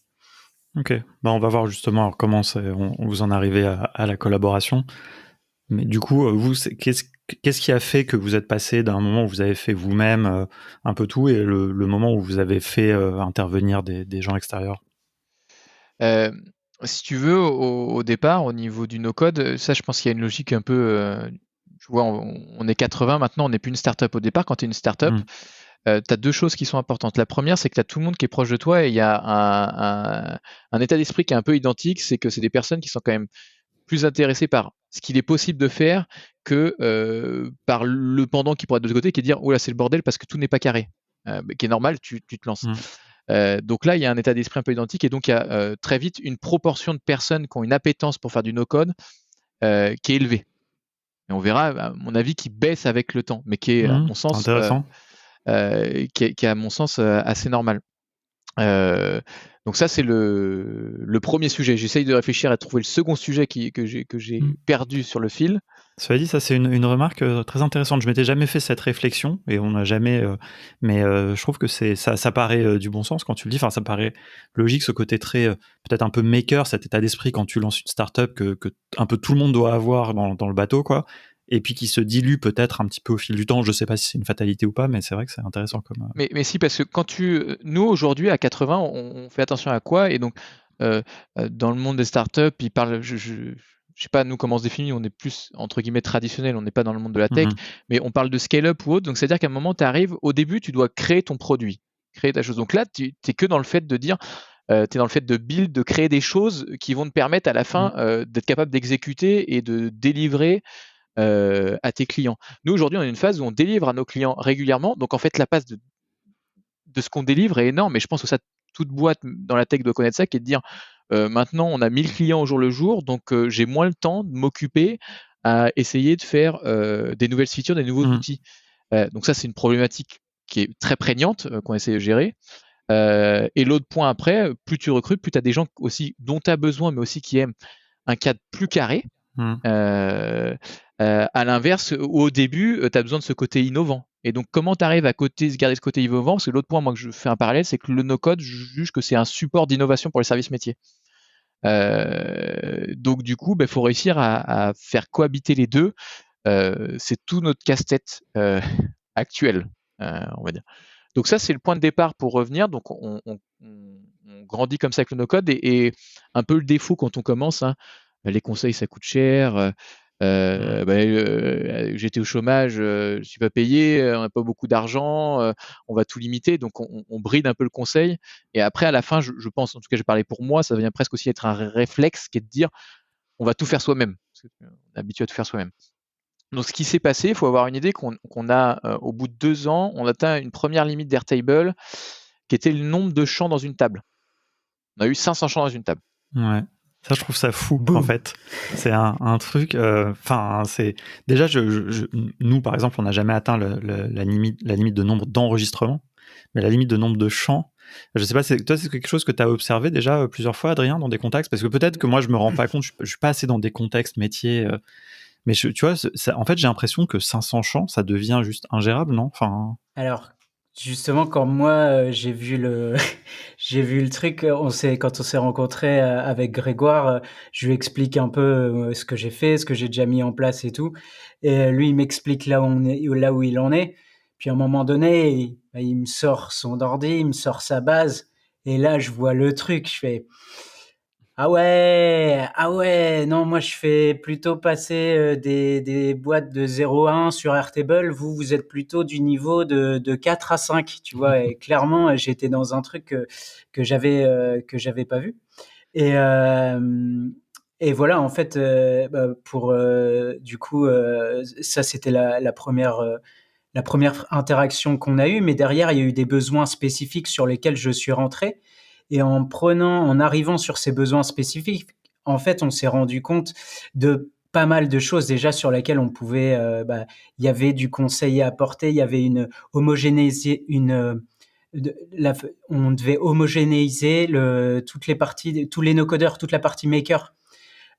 Ok, on va voir justement comment on vous en arrivez à la collaboration. Mais du coup, vous, qu'est-ce qui a fait que vous êtes passé d'un moment où vous avez fait vous-même un peu tout, et le moment où vous avez fait intervenir des gens extérieurs? Si tu veux, au départ, au niveau du no-code, ça, je pense qu'il y a une logique un peu. Tu vois, on est 80 maintenant, on n'est plus une startup. Au départ, quand tu es une startup, tu as deux choses qui sont importantes. La première, c'est que tu as tout le monde qui est proche de toi, et il y a un état d'esprit qui est un peu identique. C'est que c'est des personnes qui sont quand même plus intéressées par ce qu'il est possible de faire que par le pendant qui pourrait être de l'autre côté, qui est de dire oh là, c'est le bordel parce que tout n'est pas carré. Qui est normal, tu te lances. Donc là, il y a un état d'esprit un peu identique, et donc il y a très vite une proportion de personnes qui ont une appétence pour faire du no-code qui est élevée. Et on verra, à mon avis, qui baisse avec le temps, mais qui est, à mon sens, intéressant. qui est à mon sens assez normal. Donc ça, c'est le premier sujet. J'essaye de réfléchir à trouver le second sujet que j'ai perdu sur le fil. Cela dit, ça c'est une remarque très intéressante. Je m'étais jamais fait cette réflexion et on n'a jamais. Mais je trouve que ça paraît du bon sens quand tu le dis. Enfin, ça paraît logique ce côté très peut-être un peu maker, cet état d'esprit quand tu lances une startup que un peu tout le monde doit avoir dans le bateau, quoi. Et puis qui se dilue peut-être un petit peu au fil du temps. Je sais pas si c'est une fatalité ou pas, mais c'est vrai que c'est intéressant comme. Mais si, parce que nous aujourd'hui à 80, on fait attention à quoi? Et donc dans le monde des startups, ils parlent. Je sais pas nous comment on se définit, on est plus entre guillemets traditionnel, on n'est pas dans le monde de la tech, mais on parle de scale-up ou autre. Donc c'est-à-dire qu'à un moment, tu arrives au début, tu dois créer ton produit, créer ta chose. Donc là, tu es que dans le fait de dire, tu es dans le fait de build, de créer des choses qui vont te permettre à la fin d'être capable d'exécuter et de délivrer à tes clients. Nous aujourd'hui, on est une phase où on délivre à nos clients régulièrement. Donc en fait, la passe de ce qu'on délivre est énorme. Et je pense que ça, toute boîte dans la tech doit connaître ça, qui est de dire maintenant, on a 1000 clients au jour le jour, donc j'ai moins le temps de m'occuper à essayer de faire des nouvelles features, des nouveaux outils. Donc ça, c'est une problématique qui est très prégnante, qu'on essaie de gérer. Et l'autre point après, plus tu recrutes, plus tu as des gens aussi dont tu as besoin, mais aussi qui aiment un cadre plus carré. À l'inverse, au début, tu as besoin de ce côté innovant. Et donc, comment tu arrives à garder ce côté innovant? Parce que l'autre point, moi, que je fais un parallèle, c'est que le no-code, je juge que c'est un support d'innovation pour les services métiers. Donc, du coup, faut réussir à faire cohabiter les deux. C'est tout notre casse-tête actuel, on va dire. Donc ça, c'est le point de départ pour revenir. Donc, on grandit comme ça avec le no-code et un peu le défaut quand on commence, hein, les conseils, ça coûte cher. J'étais au chômage, je suis pas payé, on n'a pas beaucoup d'argent, on va tout limiter, donc on bride un peu le conseil. Et après, à la fin, je pense, en tout cas, je parlais pour moi, ça devient presque aussi être un réflexe qui est de dire, on va tout faire soi-même. Parce qu'on est habitué à tout faire soi-même. Donc, ce qui s'est passé, il faut avoir une idée qu'on a, au bout de 2 ans, on atteint une première limite d'Airtable qui était le nombre de champs dans une table. On a eu 500 champs dans une table. Ouais. Ça, je trouve ça fou, en fait. C'est un truc. Enfin, c'est déjà, nous, par exemple, on n'a jamais atteint la limite de nombre d'enregistrements, mais la limite de nombre de chants. Je sais pas, toi, c'est quelque chose que tu as observé déjà plusieurs fois, Adrien, dans des contextes, parce que peut-être que moi, je me rends pas compte, je suis pas assez dans des contextes métiers. Mais tu vois, en fait, j'ai l'impression que 500 chants, ça devient juste ingérable, non? Enfin. Alors, justement, quand moi j'ai vu le j'ai vu le truc, quand on s'est rencontrés avec Grégoire, je lui explique un peu ce que j'ai fait, ce que j'ai déjà mis en place et tout. Et lui, il m'explique là où il en est. Puis à un moment donné, il me sort son ordi, il me sort sa base. Et là, je vois le truc, je fais ah ouais, non, moi je fais plutôt passer des boîtes de 0 à 1 sur Airtable. Vous êtes plutôt du niveau de 4 à 5, tu vois. Et clairement, j'étais dans un truc que j'avais pas vu. Et voilà, en fait, du coup, ça c'était la première interaction qu'on a eue. Mais derrière, il y a eu des besoins spécifiques sur lesquels je suis rentré. Et en arrivant sur ces besoins spécifiques, en fait, on s'est rendu compte de pas mal de choses déjà sur lesquelles on pouvait, il y avait du conseil à apporter, il y avait une homogénéisée, on devait homogénéiser toutes les parties, tous les no-codeurs, toute la partie maker.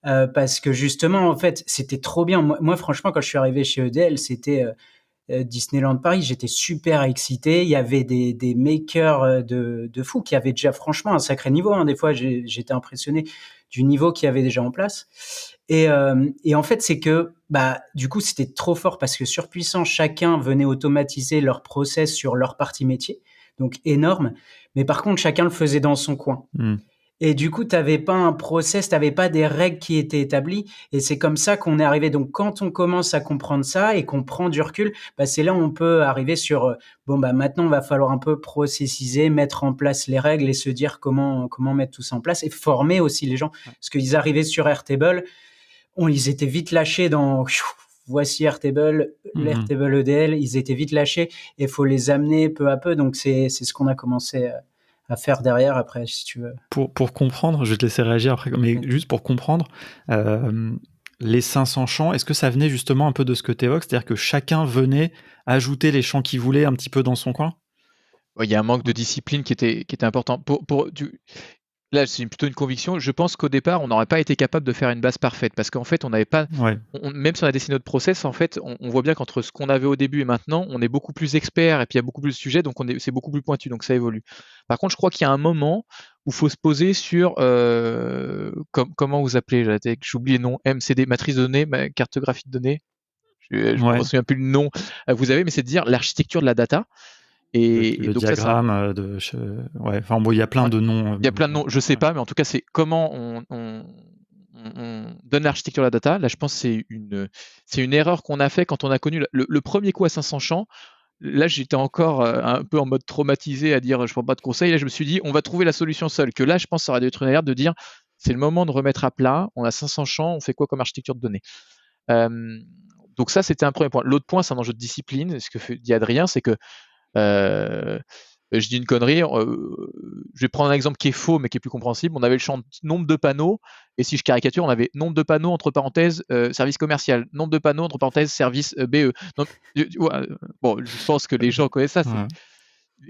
Parce que justement, en fait, c'était trop bien. Moi, franchement, quand je suis arrivé chez EDL, c'était Disneyland Paris, j'étais super excité. Il y avait des makers de fous qui avaient déjà franchement un sacré niveau, hein. Des fois, j'étais impressionné du niveau qu'il y avait déjà en place. Et en fait, c'est que du coup, c'était trop fort parce que surpuissant, chacun venait automatiser leur process sur leur partie métier, donc énorme. Mais par contre, chacun le faisait dans son coin. Et du coup, tu n'avais pas un process, tu n'avais pas des règles qui étaient établies. Et c'est comme ça qu'on est arrivé. Donc, quand on commence à comprendre ça et qu'on prend du recul, c'est là où on peut arriver sur maintenant, il va falloir un peu processiser, mettre en place les règles et se dire comment mettre tout ça en place et former aussi les gens. Parce qu'ils arrivaient sur Airtable, ils étaient vite lâchés dans voici Airtable, l'Airtable EDL, ils étaient vite lâchés et il faut les amener peu à peu. Donc, c'est ce qu'on a commencé à faire derrière après, si tu veux. Pour comprendre, je vais te laisser réagir après, mais juste pour comprendre, les 500 chants, est-ce que ça venait justement un peu de ce que tu évoques, c'est-à-dire que chacun venait ajouter les chants qu'il voulait un petit peu dans son coin? Ouais, il y a un manque de discipline qui était important. Là, c'est plutôt une conviction. Je pense qu'au départ, on n'aurait pas été capable de faire une base parfaite parce qu'en fait, on n'avait pas. Ouais, Même si on a dessiné notre process, en fait, on voit bien qu'entre ce qu'on avait au début et maintenant, on est beaucoup plus expert et puis il y a beaucoup plus de sujets, donc c'est beaucoup plus pointu, donc ça évolue. Par contre, je crois qu'il y a un moment où il faut se poser sur comment vous appelez, j'oublie le nom, MCD, matrice de données, cartographie de données. Je me ouais. souviens plus le nom. Vous avez, mais c'est de dire l'architecture de la data. Et Le donc ça, diagramme ouais, enfin bon, il y a plein ouais. de noms. Il y a plein de noms, je sais Ouais. pas, mais en tout cas, c'est comment on donne l'architecture de la data. Là, je pense que c'est une erreur qu'on a fait quand on a connu le premier coup à 500 champs. Là, j'étais encore un peu en mode traumatisé à dire je prends pas de conseils. Là, je me suis dit on va trouver la solution seule. Que là, je pense que ça aurait dû être une erreur de dire c'est le moment de remettre à plat. On a 500 champs, on fait quoi comme architecture de données. Donc ça, c'était un premier point. L'autre point, c'est un enjeu de discipline. Ce que dit Adrien, c'est que euh, je dis une connerie, je vais prendre un exemple qui est faux mais qui est plus compréhensible. On avait le champ nombre de panneaux, et si je caricature, on avait nombre de panneaux entre parenthèses service commercial, nombre de panneaux entre parenthèses service BE. Donc, bon, je pense que les gens connaissent ça. Ouais.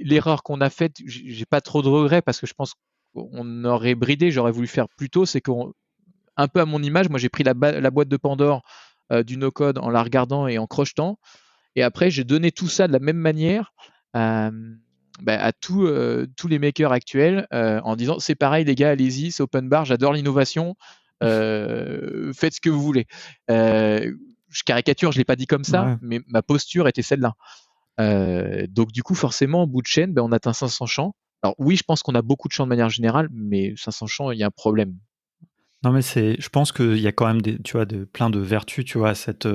L'erreur qu'on a faite, j'ai pas trop de regrets parce que je pense qu'on aurait bridé, j'aurais voulu faire plus tôt, c'est un peu à mon image, moi j'ai pris la boîte de Pandore du no-code en la regardant et en crochetant. Et après, j'ai donné tout ça de la même manière à tous les makers actuels en disant c'est pareil, les gars, allez-y, c'est open bar, j'adore l'innovation, faites ce que vous voulez. Je caricature, je ne l'ai pas dit comme ça, Ouais. mais ma posture était celle-là. Donc, du coup, forcément, en bout de chaîne, on atteint 500 champs. Alors, oui, je pense qu'on a beaucoup de champs de manière générale, mais 500 champs, il y a un problème. Non, mais je pense qu'il y a quand même tu vois, plein de vertus, tu vois, à cette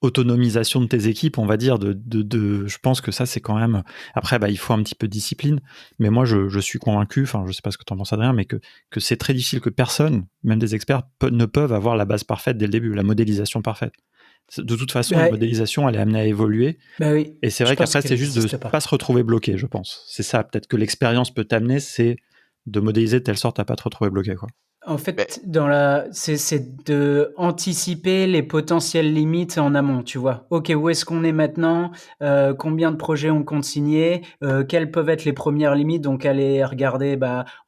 autonomisation de tes équipes, on va dire. Je pense que ça, c'est quand même. Après, il faut un petit peu de discipline. Mais moi, je suis convaincu, enfin, je sais pas ce que tu en penses, Adrien, mais que c'est très difficile, que personne, même des experts, ne peuvent avoir la base parfaite dès le début, la modélisation parfaite. De toute façon, une Bah, modélisation, elle est amenée à évoluer. bah oui, Et c'est je vrai pense qu'après, qu'elle c'est juste de n'existe ne pas. pas se retrouver bloqué, je pense. C'est ça, peut-être que l'expérience peut t'amener, c'est de modéliser de telle sorte à pas te retrouver bloqué, quoi. En Ben, fait, c'est de anticiper les potentielles limites en amont, tu vois. OK, où est-ce qu'on est maintenant? Combien de projets on compte signer? Quelles peuvent être les premières limites? Donc aller regarder,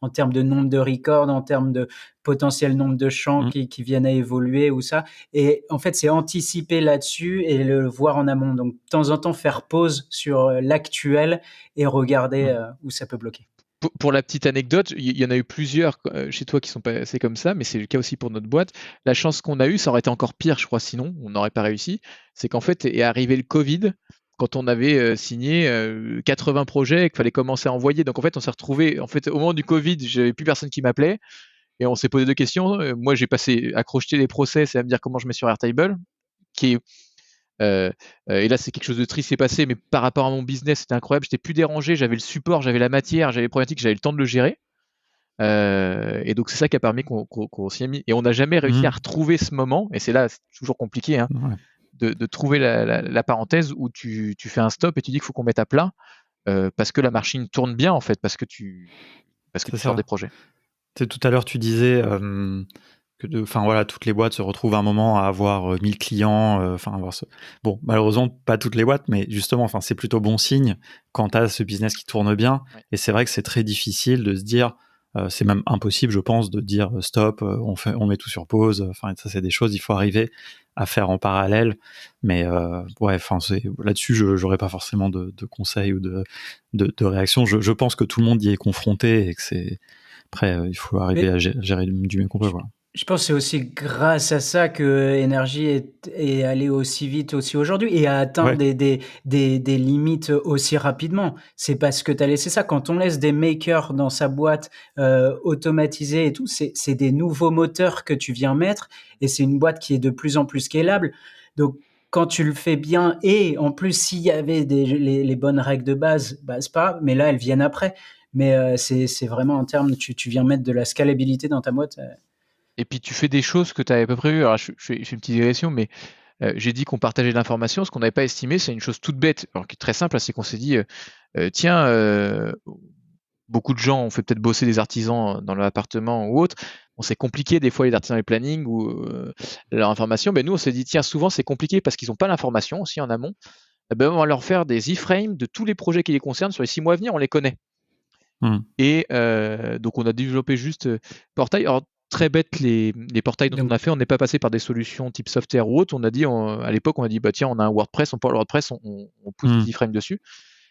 en termes de nombre de records, en termes de potentiel nombre de champs Mm. qui viennent à évoluer ou ça. Et en fait, c'est anticiper là-dessus et le voir en amont. Donc, de temps en temps, faire pause sur l'actuel et regarder Mm. où ça peut bloquer. pour la petite anecdote, il y en a eu plusieurs chez toi qui sont passés comme ça, mais c'est le cas aussi pour notre boîte. La chance qu'on a eue, ça aurait été encore pire, je crois, sinon, on n'aurait pas réussi, c'est qu'en fait est arrivé le Covid, quand on avait signé 80 projets et qu'il fallait commencer à envoyer. Donc en fait, on s'est retrouvé, en fait, au moment du Covid, j'avais plus personne qui m'appelait, et on s'est posé deux questions. Moi, j'ai passé à crocheter les process et à me dire comment je mets sur Airtable, qui est et là, c'est quelque chose de triste qui s'est passé, mais par rapport à mon business, c'était incroyable. J'étais plus dérangé, j'avais le support, j'avais la matière, j'avais les problématiques, j'avais le temps de le gérer. Et donc, c'est ça qui a permis qu'on s'y ait mis. Et on n'a jamais réussi à Mm. retrouver ce moment, et c'est là, c'est toujours compliqué, hein, Ouais. de trouver la parenthèse où tu fais un stop et tu dis qu'il faut qu'on mette à plat parce que la machine tourne bien, en fait, parce que C'est tu sors des ça. projets. Tout à l'heure, tu disais que voilà, toutes les boîtes se retrouvent à un moment à avoir 1000 clients. Bon, malheureusement, pas toutes les boîtes, mais justement, c'est plutôt bon signe quand tu as ce business qui tourne bien. Ouais. Et c'est vrai que c'est très difficile de se dire, c'est même impossible, je pense, de dire stop, on met tout sur pause. Ça, c'est des choses, il faut arriver à faire en parallèle. Mais là-dessus, je n'aurais pas forcément de conseils ou de réactions. Je pense que tout le monde y est confronté et que c'est. Après, il faut arriver à Mais gérer du mieux qu'on peut. Voilà. je pense que c'est aussi grâce à ça que Énergie est allé aussi vite aussi aujourd'hui et a atteint Ouais, des limites aussi rapidement. C'est parce que tu as laissé ça. Quand on laisse des makers dans sa boîte automatisée et tout, c'est des nouveaux moteurs que tu viens mettre et c'est une boîte qui est de plus en plus scalable. Donc, quand tu le fais bien et en plus, s'il y avait les bonnes règles de base, c'est pas grave, mais là, elles viennent après. Mais c'est vraiment en termes, tu viens mettre de la scalabilité dans ta boîte. Et puis, tu fais des choses que tu n'avais pas prévues. Alors, je fais une petite digression, mais j'ai dit qu'on partageait de l'information. Ce qu'on n'avait pas estimé, c'est une chose toute bête, alors qui est très simple, c'est qu'on s'est dit, tiens, beaucoup de gens ont fait peut-être bosser des artisans dans leur appartement ou autre. On c'est compliqué des fois les artisans les plannings ou leur information. Ben nous on s'est dit tiens souvent c'est compliqué parce qu'ils n'ont pas l'information aussi en amont. eh ben, on va leur faire des iframes de tous les projets qui les concernent sur les 6 mois à venir, on les connaît. Et donc on a développé juste portail. Alors très bête les portails dont Donc- on a fait, on n'est pas passé par des solutions type software ou autre. On a dit à l'époque, on a dit bah tiens, on a un WordPress, on parle WordPress, on pousse des iframes dessus.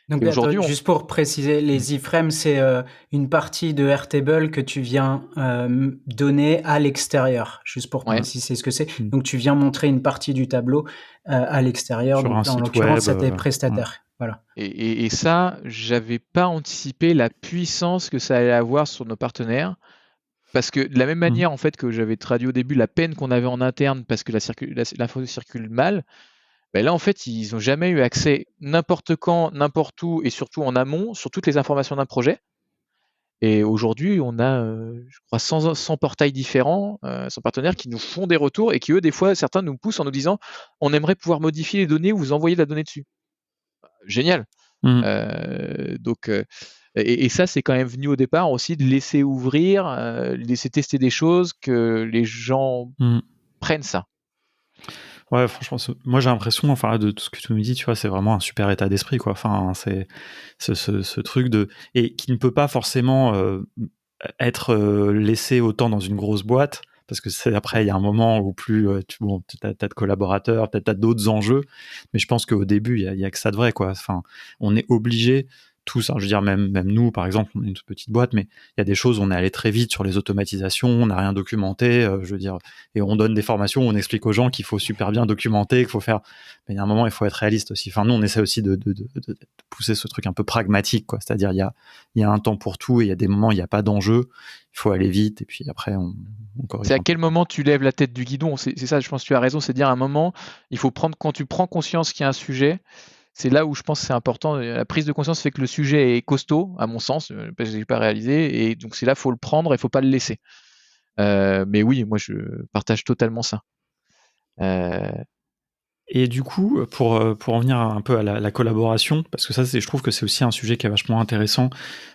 Donc, Et aujourd'hui, juste pour préciser, les iframes, c'est une partie de Airtable que tu viens donner à l'extérieur, juste pour préciser ce que c'est. Donc, tu viens montrer une partie du tableau à l'extérieur, Sur donc un en site l'occurrence, web, c'est tes prestataires. Voilà. Et ça, j'avais pas anticipé la puissance que ça allait avoir sur nos partenaires. Parce que de la même manière, en fait, que j'avais traduit au début la peine qu'on avait en interne parce que l'info circule mal, ben là, en fait, ils n'ont jamais eu accès n'importe quand, n'importe où et surtout en amont sur toutes les informations d'un projet. Et aujourd'hui, on a, je crois, 100 portails différents, 100 partenaires qui nous font des retours et qui, eux, des fois, certains nous poussent en nous disant on aimerait pouvoir modifier les données ou vous envoyer de la donnée dessus. Génial. Donc, et ça, c'est quand même venu au départ aussi de laisser ouvrir, laisser tester des choses, que les gens prennent ça. Ouais, franchement, moi j'ai l'impression, enfin, de tout ce que tu me dis, tu vois, c'est vraiment un super état d'esprit, quoi. Enfin, c'est ce truc et qui ne peut pas forcément être laissé autant dans une grosse boîte, parce que après, il y a un moment où plus tu as de collaborateurs, peut-être tu as d'autres enjeux, mais je pense qu'au début, il y a que ça de vrai, quoi. Enfin, on est obligé tous, hein, je veux dire, même nous, par exemple, on est une toute petite boîte, mais il y a des choses, on est allé très vite sur les automatisations, on n'a rien documenté, je veux dire, et on donne des formations, on explique aux gens qu'il faut super bien documenter, qu'il faut faire, mais il y a un moment, il faut être réaliste aussi. Enfin, nous, on essaie aussi de pousser ce truc un peu pragmatique, quoi. C'est-à-dire, il y a un temps pour tout, et il y a des moments où il n'y a pas d'enjeu, il faut aller vite, et puis après, on corrige. C'est à quel moment tu lèves la tête du guidon, c'est ça, je pense que tu as raison, c'est dire à un moment, il faut prendre, quand tu prends conscience qu'il y a un sujet, c'est là où je pense que c'est important. La prise de conscience fait que le sujet est costaud, à mon sens, parce que je l'ai pas réalisé, et donc c'est là, faut le prendre et faut pas le laisser. Mais oui, moi je partage totalement ça. Et du coup, pour en venir un peu à la collaboration, parce que ça, je trouve que c'est aussi un sujet qui est vachement intéressant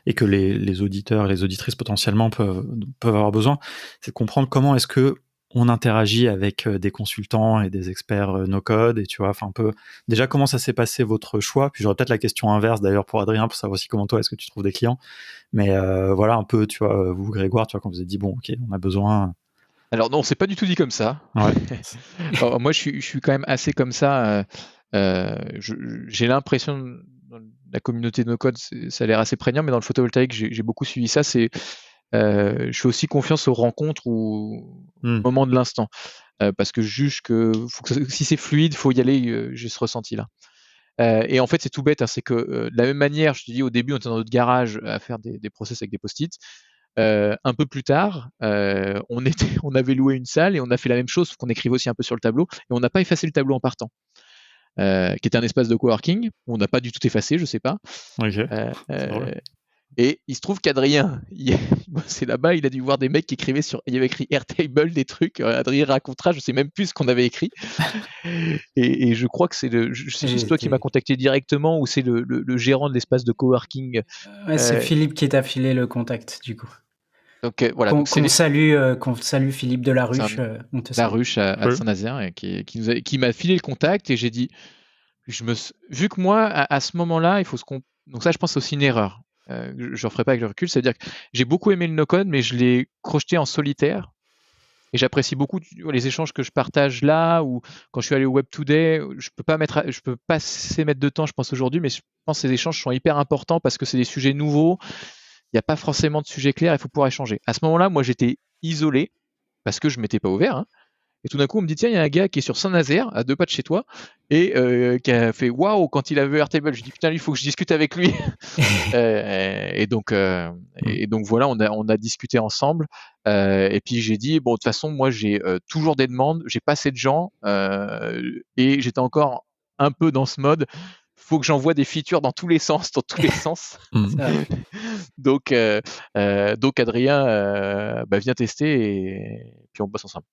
et que les auditeurs et les auditrices potentiellement peuvent avoir besoin, c'est de comprendre comment est-ce que on interagit avec des consultants et des experts no-code, et tu vois, enfin un peu, déjà comment ça s'est passé votre choix, puis j'aurais peut-être la question inverse d'ailleurs pour Adrien, pour savoir aussi comment toi est-ce que tu trouves des clients, mais voilà un peu, tu vois, vous Grégoire, tu vois, quand vous avez dit bon ok, on a besoin... Alors non, c'est pas du tout dit comme ça. Ouais. Alors, moi, je suis quand même assez comme ça. J'ai l'impression, dans la communauté de no-code, ça a l'air assez prégnant, mais dans le photovoltaïque, j'ai beaucoup suivi ça. Je fais aussi confiance aux rencontres ou au moment de l'instant, parce que je juge que, si c'est fluide, faut y aller. J'ai ce ressenti-là. Et en fait, c'est tout bête, hein, c'est que de la même manière, je te dis au début, on était dans notre garage à faire des process avec des post-it. Un peu plus tard, on avait loué une salle et on a fait la même chose, sauf qu'on écrivait aussi un peu sur le tableau, et on n'a pas effacé le tableau en partant, qui était un espace de coworking. On n'a pas du tout effacé, je sais pas. Okay. Et il se trouve qu'Adrien, c'est là-bas, il a dû voir des mecs qui écrivaient il y avait écrit Airtable, des trucs. Adrien racontera, je sais même plus ce qu'on avait écrit. Et je crois que je sais si c'est toi qui m'as contacté directement ou c'est le gérant de l'espace de coworking. Ouais, c'est Philippe qui t'a filé le contact, du coup. Donc voilà. Qu'on salue Philippe de la Ruche. On te salue. La Ruche à Saint-Nazaire, qui m'a filé le contact, et j'ai dit, vu que moi, à ce moment-là, donc ça, je pense, c'est aussi une erreur. Je ne ferai pas avec le recul, c'est-à-dire que j'ai beaucoup aimé le no-code, mais je l'ai crocheté en solitaire. Et j'apprécie beaucoup les échanges que je partage là, ou quand je suis allé au Web Today, je peux pas assez mettre de temps, je pense, aujourd'hui, mais je pense que ces échanges sont hyper importants parce que c'est des sujets nouveaux. Il n'y a pas forcément de sujet clair, il faut pouvoir échanger. À ce moment-là, moi, j'étais isolé parce que je m'étais pas ouvert. Hein. Et tout d'un coup, on me dit, tiens, il y a un gars qui est sur Saint-Nazaire, à 2 pas de chez toi, et qui a fait waouh quand il a vu Airtable. Je dis, putain, lui, il faut que je discute avec lui. et donc voilà, on a discuté ensemble. Et puis j'ai dit, bon, de toute façon, moi, j'ai toujours des demandes, j'ai pas assez de gens, et j'étais encore un peu dans ce mode. Faut que j'envoie des features dans tous les sens, donc Adrien, viens tester, et puis on bosse ensemble.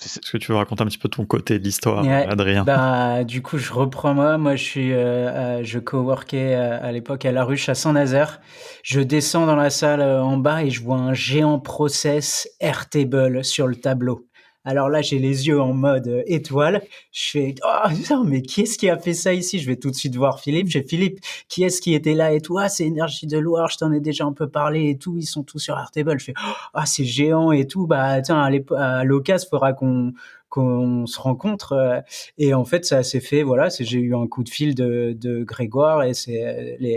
Est-ce que tu veux raconter un petit peu ton côté de l'histoire, Adrien? Du coup, je reprends moi. Je coworkais à l'époque à La Ruche à Saint-Nazaire. Je descends dans la salle en bas et je vois un géant process Airtable sur le tableau. Alors là, j'ai les yeux en mode étoile. Je fais oh putain, mais qui est-ce qui a fait ça ici? Je vais tout de suite voir Philippe. J'ai Philippe, qui est-ce qui était là et tout? Ah, c'est Énergie de Loire. Je t'en ai déjà un peu parlé et tout. Ils sont tous sur Airtable. Je fais ah, c'est géant et tout. Bah tiens, à l'occasion, faudra qu'on se rencontre. Et en fait, ça s'est fait. Voilà, j'ai eu un coup de fil de Grégoire et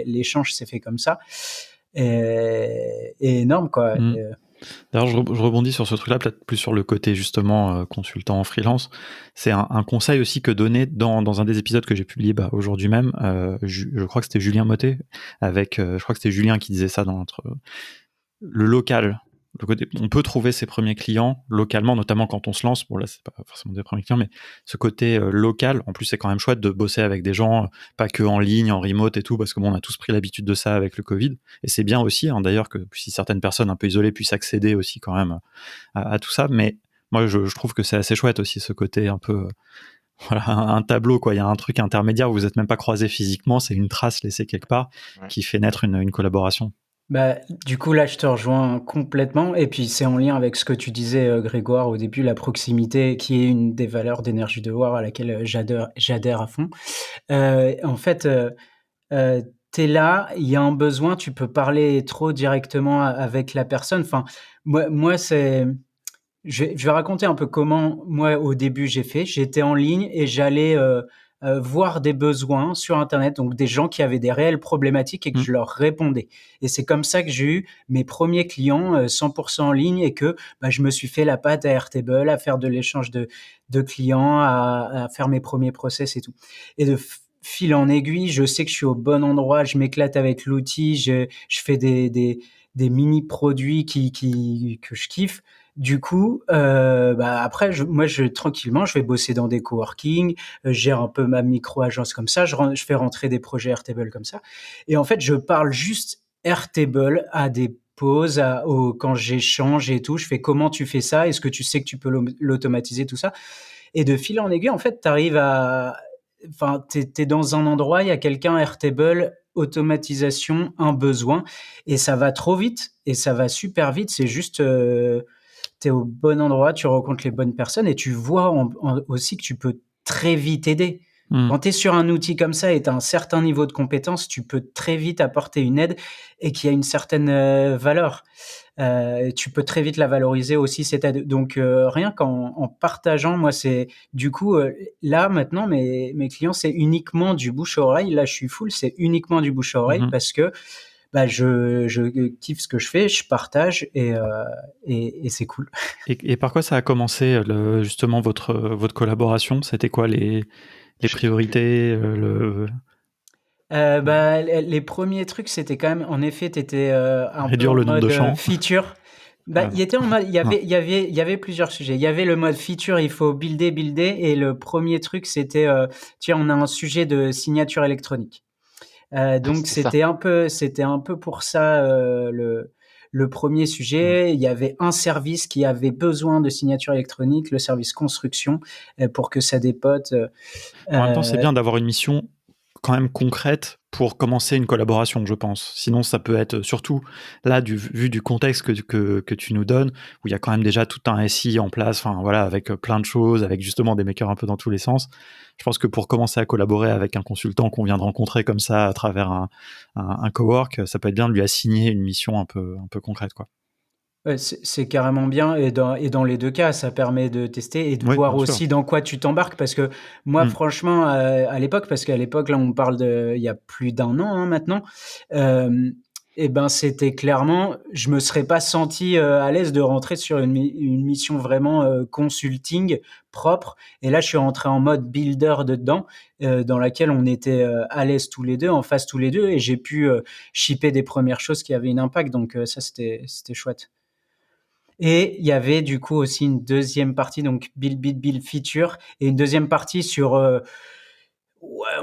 l'échange s'est fait comme ça. Et énorme quoi. D'ailleurs, je rebondis sur ce truc-là, peut-être plus sur le côté justement consultant en freelance. C'est un conseil aussi que donnait dans un des épisodes que j'ai publié aujourd'hui même. Je crois que c'était Julien Mottet avec, je crois que c'était Julien qui disait ça dans le local. Le côté, on peut trouver ses premiers clients localement, notamment quand on se lance. Bon là, c'est pas forcément des premiers clients, mais ce côté local, en plus, c'est quand même chouette de bosser avec des gens, pas que en ligne, en remote et tout, parce que bon, on a tous pris l'habitude de ça avec le Covid. Et c'est bien aussi, hein, d'ailleurs, que si certaines personnes un peu isolées puissent accéder aussi quand même à tout ça. Mais moi, je trouve que c'est assez chouette aussi ce côté un peu, voilà, un tableau, quoi. Il y a un truc intermédiaire où vous n'êtes même pas croisés physiquement, c'est une trace laissée quelque part qui fait naître une collaboration. Bah, du coup, là, je te rejoins complètement. Et puis, c'est en lien avec ce que tu disais, Grégoire, au début, la proximité, qui est une des valeurs d'Énergie de Loire à laquelle j'adhère à fond. En fait, tu es là, il y a un besoin, tu peux parler trop directement avec la personne. Enfin, moi je vais raconter un peu comment, moi, au début, j'ai fait. J'étais en ligne et j'allais voir des besoins sur Internet, donc des gens qui avaient des réelles problématiques et que je leur répondais. Et c'est comme ça que j'ai eu mes premiers clients 100% en ligne et que je me suis fait la patte à Airtable, à faire de l'échange de clients, à faire mes premiers process et tout. Et de fil en aiguille, je sais que je suis au bon endroit, je m'éclate avec l'outil, je fais des mini-produits que je kiffe. Du coup, après, tranquillement, je vais bosser dans des coworking, je gère un peu ma micro-agence comme ça, je fais rentrer des projets Airtable comme ça. Et en fait, je parle juste Airtable à des pauses, quand j'échange et tout. Je fais comment tu fais ça? Est-ce que tu sais que tu peux l'automatiser, tout ça? Et de fil en aiguille, en fait, t'es dans un endroit, il y a quelqu'un Airtable, automatisation, un besoin, et ça va trop vite, et ça va super vite. C'est juste, tu es au bon endroit, tu rencontres les bonnes personnes et tu vois aussi que tu peux très vite aider. Quand tu es sur un outil comme ça et tu as un certain niveau de compétence, tu peux très vite apporter une aide et qui a une certaine valeur. Tu peux très vite la valoriser aussi, cette aide. Donc, rien qu'en partageant, moi, c'est du coup, là, maintenant, mes clients, c'est uniquement du bouche-oreille. Là, je suis full, c'est uniquement du bouche-oreille parce que je kiffe ce que je fais, je partage et c'est cool. Et par quoi ça a commencé, justement, votre collaboration? C'était quoi les priorités, Les premiers trucs, c'était quand même, en effet, t'étais un peu réduire en le nombre de mode champs? feature. Il était en mode, il y avait plusieurs sujets. Il y avait le mode feature, il faut builder, et le premier truc, c'était, tiens, on a un sujet de signature électronique. Donc c'était un peu pour ça le premier sujet. Il y avait un service qui avait besoin de signature électronique, le service construction, pour que ça dépote. En même temps, c'est bien d'avoir une mission quand même concrète pour commencer une collaboration, je pense. Sinon, ça peut être, surtout là, vu du contexte que tu nous donnes, où il y a quand même déjà tout un SI en place, enfin voilà, avec plein de choses, avec justement des makers un peu dans tous les sens. Je pense que pour commencer à collaborer avec un consultant qu'on vient de rencontrer comme ça à travers un cowork, ça peut être bien de lui assigner une mission un peu concrète, quoi. Ouais, c'est carrément bien, et dans les deux cas, ça permet de tester et de Oui, voir bien sûr. aussi dans quoi tu t'embarques. Parce que moi, franchement, à l'époque, parce qu'à l'époque, là, on parle il y a plus d'1 an, hein, maintenant, c'était clairement, je me serais pas senti à l'aise de rentrer sur une mission vraiment consulting propre. Et là, je suis rentré en mode builder dedans, dans laquelle on était à l'aise tous les deux, en face tous les deux, et j'ai pu shipper des premières choses qui avaient un impact. Donc ça, c'était chouette. Et il y avait du coup aussi une deuxième partie, donc build feature, et une deuxième partie sur ouais,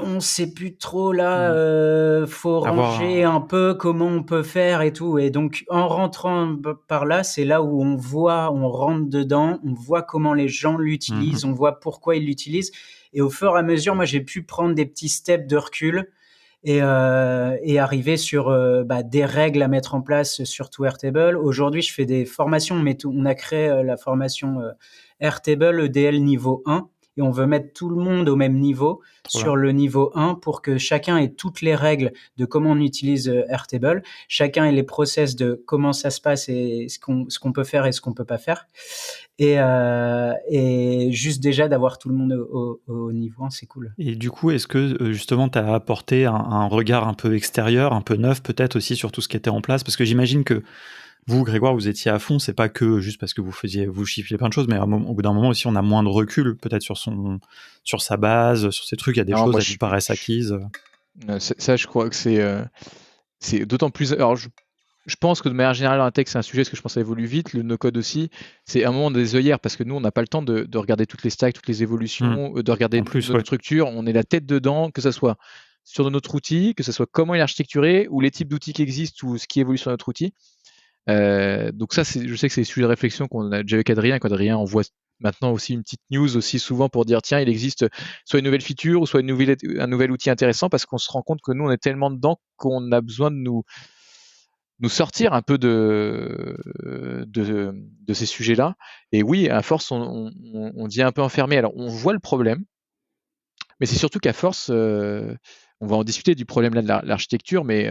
on sait plus trop là, faut ranger un peu comment on peut faire et tout. Et donc en rentrant par là, c'est là où on rentre dedans, on voit comment les gens l'utilisent, on voit pourquoi ils l'utilisent. Et au fur et à mesure, moi j'ai pu prendre des petits steps de recul et arriver sur des règles à mettre en place sur tout Airtable. Aujourd'hui, je fais des formations, mais on a créé la formation Airtable EDL niveau 1 et on veut mettre tout le monde au même niveau sur le niveau 1 pour que chacun ait toutes les règles de comment on utilise Airtable, chacun ait les process de comment ça se passe et ce qu'on peut faire et ce qu'on peut pas faire. Et juste déjà d'avoir tout le monde au niveau 1, c'est cool. Et du coup, est-ce que justement tu as apporté un regard un peu extérieur, un peu neuf peut-être aussi sur tout ce qui était en place? Parce que j'imagine que vous, Grégoire, vous étiez à fond, c'est pas que juste parce que vous chiffriez plein de choses, mais au bout d'un moment aussi, on a moins de recul peut-être sur sa base, sur ces trucs, il y a des choses qui paraissent acquises. Ça, je crois que c'est d'autant plus... Alors, je pense que de manière générale, un texte, c'est un sujet, parce que je pense que ça évolue vite, le no-code aussi, c'est un moment des œillères, parce que nous, on n'a pas le temps de regarder toutes les stacks, toutes les évolutions, de regarder notre structure, on est la tête dedans, que ça soit sur notre outil, que ce soit comment il est architecturé, ou les types d'outils qui existent, ou ce qui évolue sur notre outil. Donc ça, je sais que c'est des sujets de réflexion qu'on a déjà avec Adrien, quand Adrien envoie maintenant aussi une petite news aussi souvent pour dire tiens, il existe soit une nouvelle feature ou soit un nouvel outil intéressant, parce qu'on se rend compte que nous, on est tellement dedans qu'on a besoin de nous sortir un peu de ces sujets-là. Et oui, à force, on dit un peu enfermé. Alors, on voit le problème, mais c'est surtout qu'à force, on va en discuter du problème là de l'architecture, mais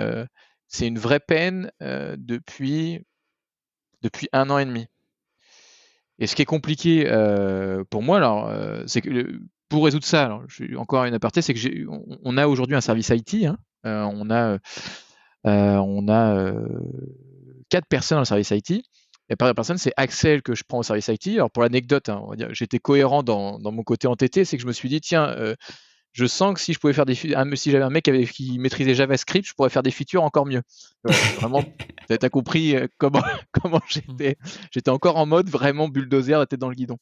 c'est une vraie peine depuis 1 an et demi. Et ce qui est compliqué pour moi, alors, c'est que pour résoudre ça, alors, encore une aparté, c'est que on a aujourd'hui un service IT. On a 4 personnes dans le service IT. Et par personne, c'est Axel que je prends au service IT. Alors pour l'anecdote, on va dire, j'étais cohérent dans mon côté entêté, c'est que je me suis dit tiens, je sens que si je pouvais faire si j'avais un mec qui maîtrisait JavaScript, je pourrais faire des features encore mieux. Voilà, vraiment, t'as compris comment j'étais encore en mode vraiment bulldozer, la tête dans le guidon.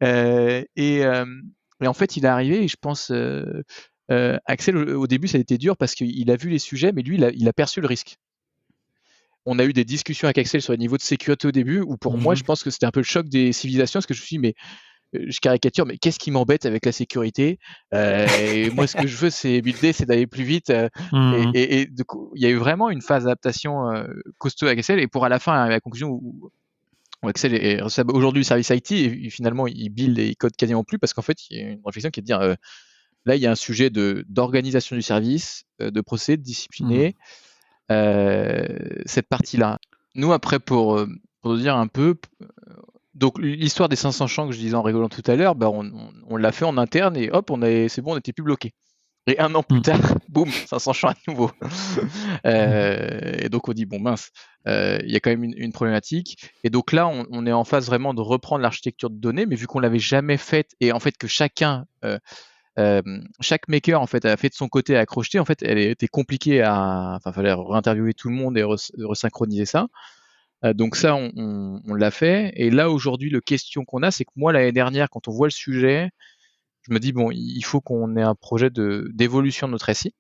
Et en fait, il est arrivé et je pense Axel, au début, ça a été dur parce qu'il a vu les sujets, mais lui, il a perçu le risque. On a eu des discussions avec Axel sur les niveaux de sécurité au début, où pour moi, je pense que c'était un peu le choc des civilisations, parce que je me suis dit, mais je caricature, mais qu'est-ce qui m'embête avec la sécurité et moi, ce que je veux, c'est builder, c'est d'aller plus vite. Et du coup, il y a eu vraiment une phase d'adaptation costaud avec Axel, et pour à la fin, à la conclusion où Axel est aujourd'hui le service IT, et finalement, il build et il code quasiment plus, parce qu'en fait, il y a une réflexion qui est de dire, là, il y a un sujet d'organisation du service, de procédé discipliné, cette partie-là. Nous, après, pour dire un peu, donc l'histoire des 500 champs que je disais en rigolant tout à l'heure, on l'a fait en interne et hop, c'est bon, on n'était plus bloqué. Et 1 an plus tard, boum, 500 champs à nouveau. Et donc on dit bon mince, il y a quand même une problématique. Et donc là, on est en phase vraiment de reprendre l'architecture de données, mais vu qu'on l'avait jamais faite, et en fait que chaque maker en fait a fait de son côté à crocheter, en fait elle était compliquée fallait réinterviewer tout le monde et resynchroniser ça. Donc ça on l'a fait, et là aujourd'hui le question qu'on a, c'est que moi l'année dernière, quand on voit le sujet, je me dis bon, il faut qu'on ait un projet d'évolution de notre SI.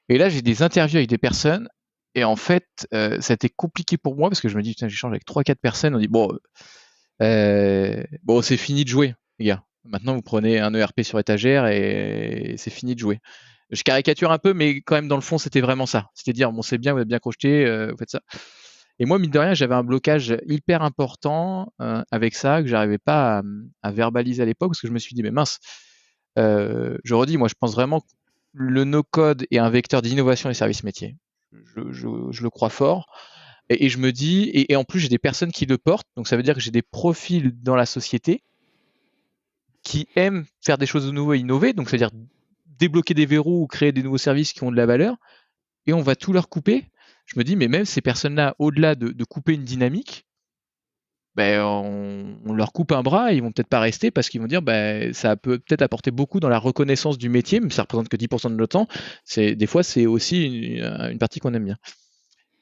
Et là j'ai des interviews avec des personnes, et en fait ça a été compliqué pour moi, parce que je me dis putain, j'échange avec 3-4 personnes, on dit bon c'est fini de jouer les gars. Maintenant, vous prenez un ERP sur étagère et c'est fini de jouer. Je caricature un peu, mais quand même, dans le fond, c'était vraiment ça. C'était dire, bon, c'est bien, vous avez bien crocheté, vous faites ça. Et moi, mine de rien, j'avais un blocage hyper important avec ça, que j'arrivais pas à verbaliser à l'époque, parce que je me suis dit, mais mince, je redis, moi, je pense vraiment que le no-code est un vecteur d'innovation des services métiers. Je le crois fort. Et je me dis, et en plus, j'ai des personnes qui le portent, donc ça veut dire que j'ai des profils dans la société qui aiment faire des choses de nouveau et innover, donc c'est-à-dire débloquer des verrous ou créer des nouveaux services qui ont de la valeur, et on va tout leur couper. Je me dis, mais même ces personnes-là, au-delà de couper une dynamique, on leur coupe un bras, et ils vont peut-être pas rester, parce qu'ils vont dire, ça peut peut-être apporter beaucoup dans la reconnaissance du métier, mais ça représente que 10% de notre temps. Des fois, c'est aussi une partie qu'on aime bien.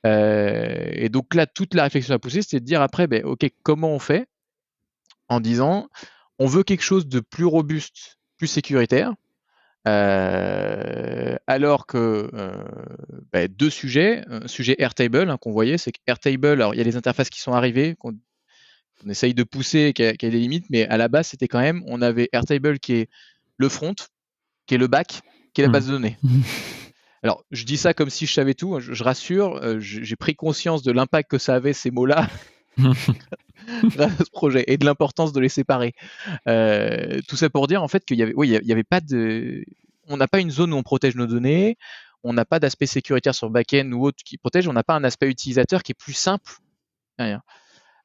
Et donc là, toute la réflexion à pousser, c'était de dire après, ok, comment on fait, en disant, on veut quelque chose de plus robuste, plus sécuritaire, alors que 2 sujets, un sujet Airtable qu'on voyait, c'est qu'Airtable, alors il y a les interfaces qui sont arrivées, qu'on essaye de pousser, qui a des limites, mais à la base c'était quand même, on avait Airtable qui est le front, qui est le back, qui est la base de données. Alors, je dis ça comme si je savais tout, hein, je rassure, j'ai pris conscience de l'impact que ça avait ces mots-là grâce à ce projet et de l'importance de les séparer. Tout ça pour dire en fait qu'il y avait, oui, il y avait pas de, on n'a pas une zone où on protège nos données, on n'a pas d'aspect sécuritaire sur back-end ou autre qui protège, on n'a pas un aspect utilisateur qui est plus simple. Rien.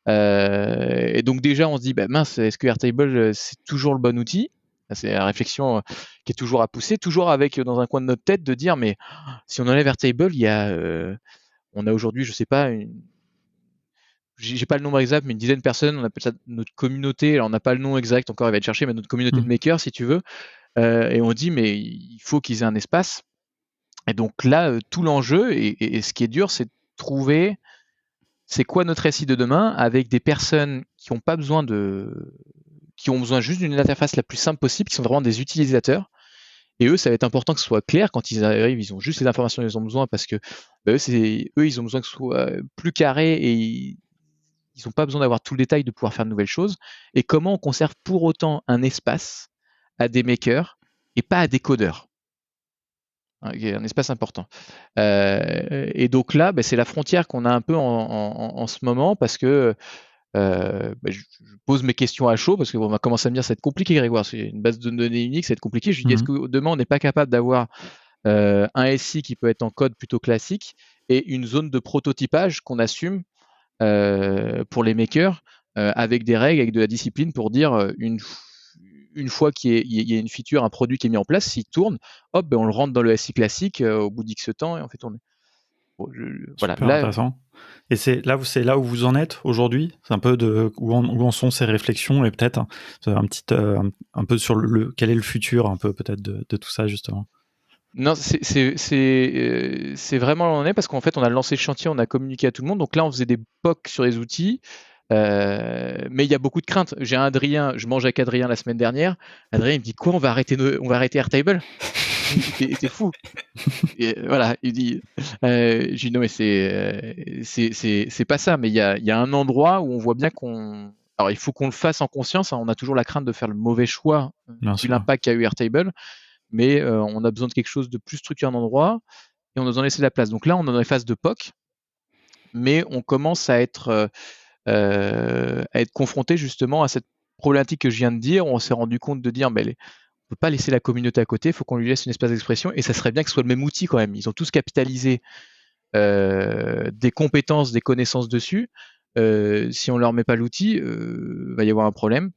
Et donc déjà on se dit, bah mince, est-ce que Airtable c'est toujours le bon outil? C'est la réflexion qui est toujours à pousser, toujours avec dans un coin de notre tête de dire, mais si on enlève Airtable, il y a, on a aujourd'hui, je sais pas, j'ai pas le nombre exact, mais une dizaine de personnes, on appelle ça notre communauté. Alors on n'a pas le nom exact encore, il va être cherché, mais notre communauté de makers, si tu veux. Et on dit, mais il faut qu'ils aient un espace. Et donc là, tout l'enjeu, et ce qui est dur, c'est de trouver c'est quoi notre SI de demain avec des personnes qui ont pas besoin qui ont besoin juste d'une interface la plus simple possible, qui sont vraiment des utilisateurs. Et eux, ça va être important que ce soit clair quand ils arrivent, ils ont juste les informations dont ils ont besoin parce que bah, eux, ils ont besoin que ce soit plus carré et ils n'ont pas besoin d'avoir tout le détail de pouvoir faire de nouvelles choses. Et comment on conserve pour autant un espace à des makers et pas à des codeurs. Un espace important. Et donc là, bah, c'est la frontière qu'on a un peu en ce moment parce que bah, je pose mes questions à chaud parce qu'on va commencer à me dire ça va être compliqué, Grégoire. C'est une base de données unique, ça va être compliqué. Je lui dis est-ce que demain on n'est pas capable d'avoir un SI qui peut être en code plutôt classique et une zone de prototypage qu'on assume pour les makers avec des règles, avec de la discipline pour dire une fois qu'il y a une feature, un produit qui est mis en place, s'il tourne, hop, ben on le rentre dans le SI classique au bout d'X temps et on fait tourner. Bon, voilà, Super là, intéressant. Et c'est là où vous en êtes aujourd'hui. C'est un peu où en sont ces réflexions et peut-être un peu sur quel est le futur un peu peut-être de tout ça justement. Non, c'est vraiment là où on est parce qu'en fait on a lancé le chantier, on a communiqué à tout le monde. Donc là on faisait des POC sur les outils, mais il y a beaucoup de craintes. J'ai un Adrien, je mange avec Adrien la semaine dernière. Adrien il me dit quoi, on va arrêter Airtable? T'es fou. Et voilà, il dit, je dis non mais c'est pas ça, mais il y a un endroit où on voit bien alors il faut qu'on le fasse en conscience, hein. On a toujours la crainte de faire le mauvais choix vu l'impact qu'a eu Airtable, mais on a besoin de quelque chose de plus structuré à un endroit et on a besoin de laisser la place. Donc là on est dans les phases de POC, mais on commence à être confronté justement à cette problématique que je viens de dire. On s'est rendu compte de dire on peut pas laisser la communauté à côté, il faut qu'on lui laisse une espace d'expression et ça serait bien que ce soit le même outil quand même. Ils ont tous capitalisé des compétences, des connaissances dessus. Si on leur met pas l'outil, va y avoir un problème.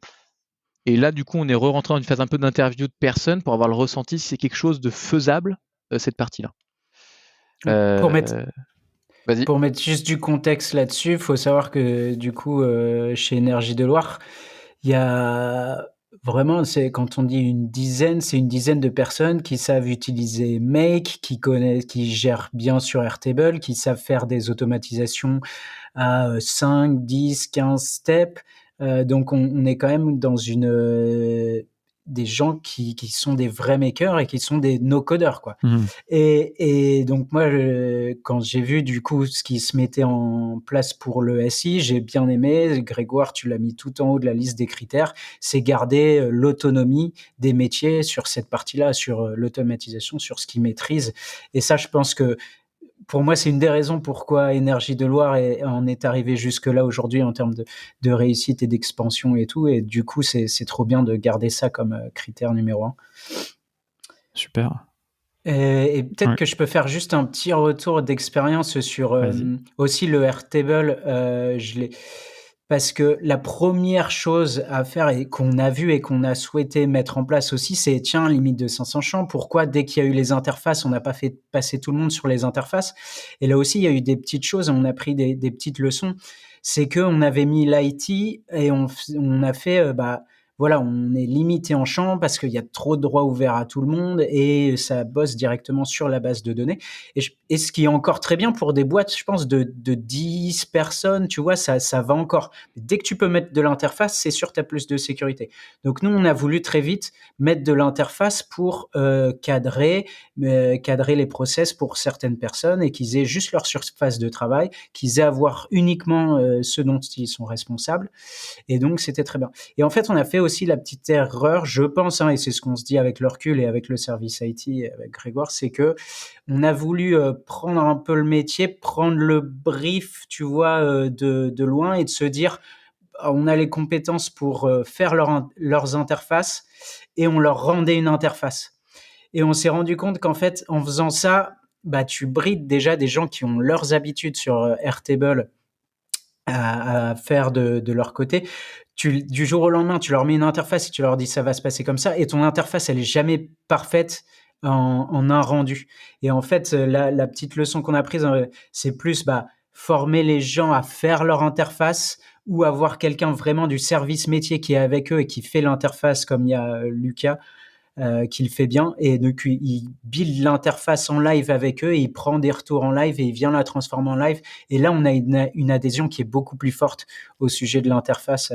Et là, du coup, on est rentré dans une phase un peu d'interview de personnes pour avoir le ressenti si c'est quelque chose de faisable, cette partie-là. Vas-y. Pour mettre juste du contexte là-dessus, il faut savoir que du coup, chez Énergie de Loire, il y a vraiment, quand on dit une dizaine, c'est une dizaine de personnes qui savent utiliser Make, qui gèrent bien sur Airtable, qui savent faire des automatisations à 5, 10, 15 steps. Donc on est quand même dans des gens qui sont des vrais makers et qui sont des no-codeurs, quoi. Et donc moi, quand j'ai vu du coup ce qui se mettait en place pour le SI, j'ai bien aimé. Grégoire, tu l'as mis tout en haut de la liste des critères, c'est garder l'autonomie des métiers sur cette partie-là, sur l'automatisation, sur ce qu'ils maîtrisent. Et ça, je pense que pour moi, c'est une des raisons pourquoi Énergie de Loire en est arrivé jusque-là aujourd'hui en termes de réussite et d'expansion et tout. Et du coup, c'est trop bien de garder ça comme critère numéro 1. Super. Et peut-être que je peux faire juste un petit retour d'expérience sur aussi le Airtable. Parce que la première chose à faire et qu'on a vu et qu'on a souhaité mettre en place aussi, c'est tiens, limite de 500 champs. Pourquoi dès qu'il y a eu les interfaces, on n'a pas fait passer tout le monde sur les interfaces? Et là aussi, il y a eu des petites choses, on a pris des petites leçons. C'est qu'on avait mis l'IT et on a fait, voilà, on est limité en champ parce qu'il y a trop de droits ouverts à tout le monde et ça bosse directement sur la base de données. Et ce qui est encore très bien pour des boîtes, je pense, de 10 personnes, tu vois, ça va encore. Dès que tu peux mettre de l'interface, c'est sûr, tu as plus de sécurité. Donc nous, on a voulu très vite mettre de l'interface pour cadrer les process pour certaines personnes et qu'ils aient juste leur surface de travail, qu'ils aient à voir uniquement ce dont ils sont responsables. Et donc, c'était très bien. Et en fait, on a fait aussi la petite erreur, je pense, et c'est ce qu'on se dit avec le recul et avec le service IT, et avec Grégoire, c'est que on a voulu prendre un peu le métier, prendre le brief, tu vois, de loin et de se dire, on a les compétences pour faire leurs interfaces et on leur rendait une interface. Et on s'est rendu compte qu'en fait, en faisant ça, tu brides déjà des gens qui ont leurs habitudes sur Airtable à faire de leur côté. Du jour au lendemain, tu leur mets une interface et tu leur dis ça va se passer comme ça, et ton interface, elle est jamais parfaite en un rendu. Et en fait, la petite leçon qu'on a prise, c'est plus former les gens à faire leur interface ou avoir quelqu'un vraiment du service métier qui est avec eux et qui fait l'interface, comme il y a Lucas qui le fait bien, et donc il build l'interface en live avec eux et il prend des retours en live et il vient la transformer en live, et là on a une adhésion qui est beaucoup plus forte au sujet de l'interface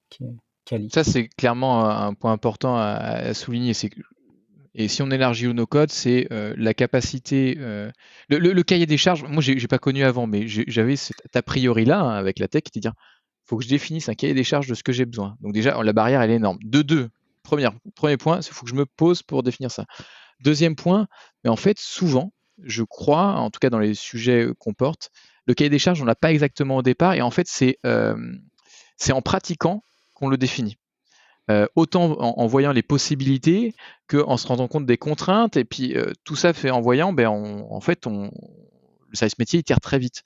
qui est quali. Ça, c'est clairement un point important à souligner. Et si on élargit au no-code, c'est la capacité. Le cahier des charges, moi, j'ai pas connu avant, mais j'avais cet a priori-là avec la tech qui était dire faut que je définisse un cahier des charges de ce que j'ai besoin. Donc, déjà, la barrière, elle est énorme. Premier point, il faut que je me pose pour définir ça. Deuxième point, mais en fait, souvent, je crois, en tout cas dans les sujets qu'on porte, le cahier des charges, on l'a pas exactement au départ, et en fait, c'est en pratiquant qu'on le définit. Autant en voyant les possibilités qu'en se rendant compte des contraintes, et puis tout ça fait en voyant, le service métier il tire très vite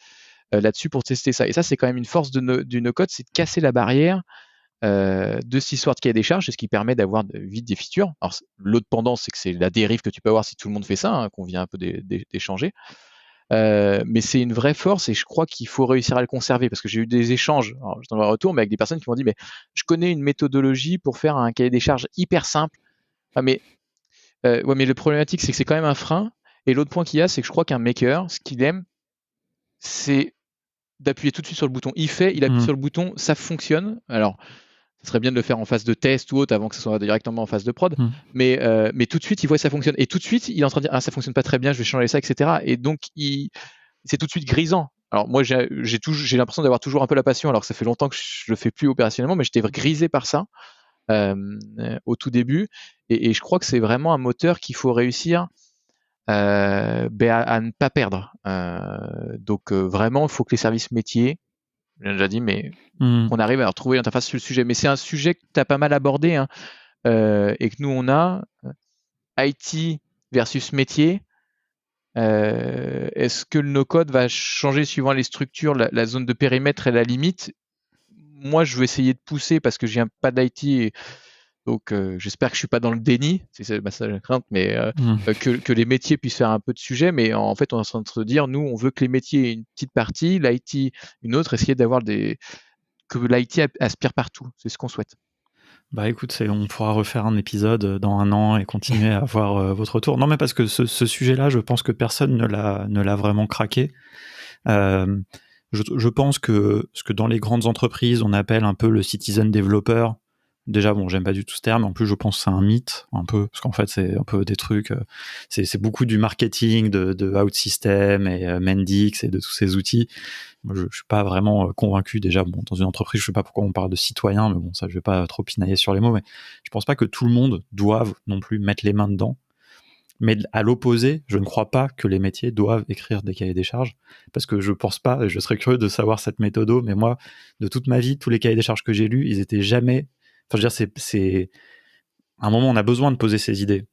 là-dessus pour tester ça. Et ça, c'est quand même une force du no-code, c'est de casser la barrière de cette histoire de cahier des charges, c'est ce qui permet d'avoir vite des features. Alors, l'autre pendant, c'est que c'est la dérive que tu peux avoir si tout le monde fait ça, qu'on vient un peu d'échanger. Mais c'est une vraie force et je crois qu'il faut réussir à le conserver, parce que j'ai eu des échanges, alors je t'en ai un retour, mais avec des personnes qui m'ont dit mais je connais une méthodologie pour faire un cahier des charges hyper simple. Ah, mais le problématique c'est que c'est quand même un frein, et l'autre point qu'il y a, c'est que je crois qu'un maker, ce qu'il aime, c'est d'appuyer tout de suite sur le bouton. Il appuie sur le bouton, ça fonctionne. Alors ce serait bien de le faire en phase de test ou autre avant que ce soit directement en phase de prod. Mais tout de suite, il voit que ça fonctionne. Et tout de suite, il est en train de dire ah, ça fonctionne pas très bien, je vais changer ça, etc. Et donc, c'est tout de suite grisant. Alors moi, j'ai l'impression d'avoir toujours un peu la passion, alors que ça fait longtemps que je le fais plus opérationnellement, mais j'étais grisé par ça au tout début. Et je crois que c'est vraiment un moteur qu'il faut réussir à ne pas perdre. Donc vraiment, il faut que les services métiers, j'ai déjà dit, mais qu'on arrive à retrouver l'interface sur le sujet. Mais c'est un sujet que tu as pas mal abordé, et que nous, on a IT versus métier. Est-ce que le no-code va changer suivant les structures, la zone de périmètre et la limite? Moi, je vais essayer de pousser parce que je viens pas d'IT, donc j'espère que je suis pas dans le déni, c'est ma seule crainte, mais que les métiers puissent faire un peu de sujet. Mais en fait, on est en train de se dire, nous, on veut que les métiers aient une petite partie, l'IT une autre, essayer d'avoir que l'IT aspire partout. C'est ce qu'on souhaite. Bah écoute, on pourra refaire un épisode dans 1 an et continuer à avoir votre retour. Non, mais parce que ce sujet-là, je pense que personne ne l'a vraiment craqué. Je pense que ce que dans les grandes entreprises, on appelle un peu le citizen developer, déjà, bon, j'aime pas du tout ce terme, en plus je pense que c'est un mythe, un peu, parce qu'en fait c'est un peu des trucs, c'est beaucoup du marketing de OutSystem et Mendix et de tous ces outils. Moi, je suis pas vraiment convaincu, déjà, bon, dans une entreprise, je sais pas pourquoi on parle de citoyens, mais bon, ça, je vais pas trop pinailler sur les mots, mais je pense pas que tout le monde doive non plus mettre les mains dedans. Mais à l'opposé, je ne crois pas que les métiers doivent écrire des cahiers des charges, parce que je pense pas, et je serais curieux de savoir cette méthode, mais moi, de toute ma vie, tous les cahiers des charges que j'ai lus, ils étaient jamais... Enfin, je veux dire, c'est... À un moment, on a besoin de poser ses idées.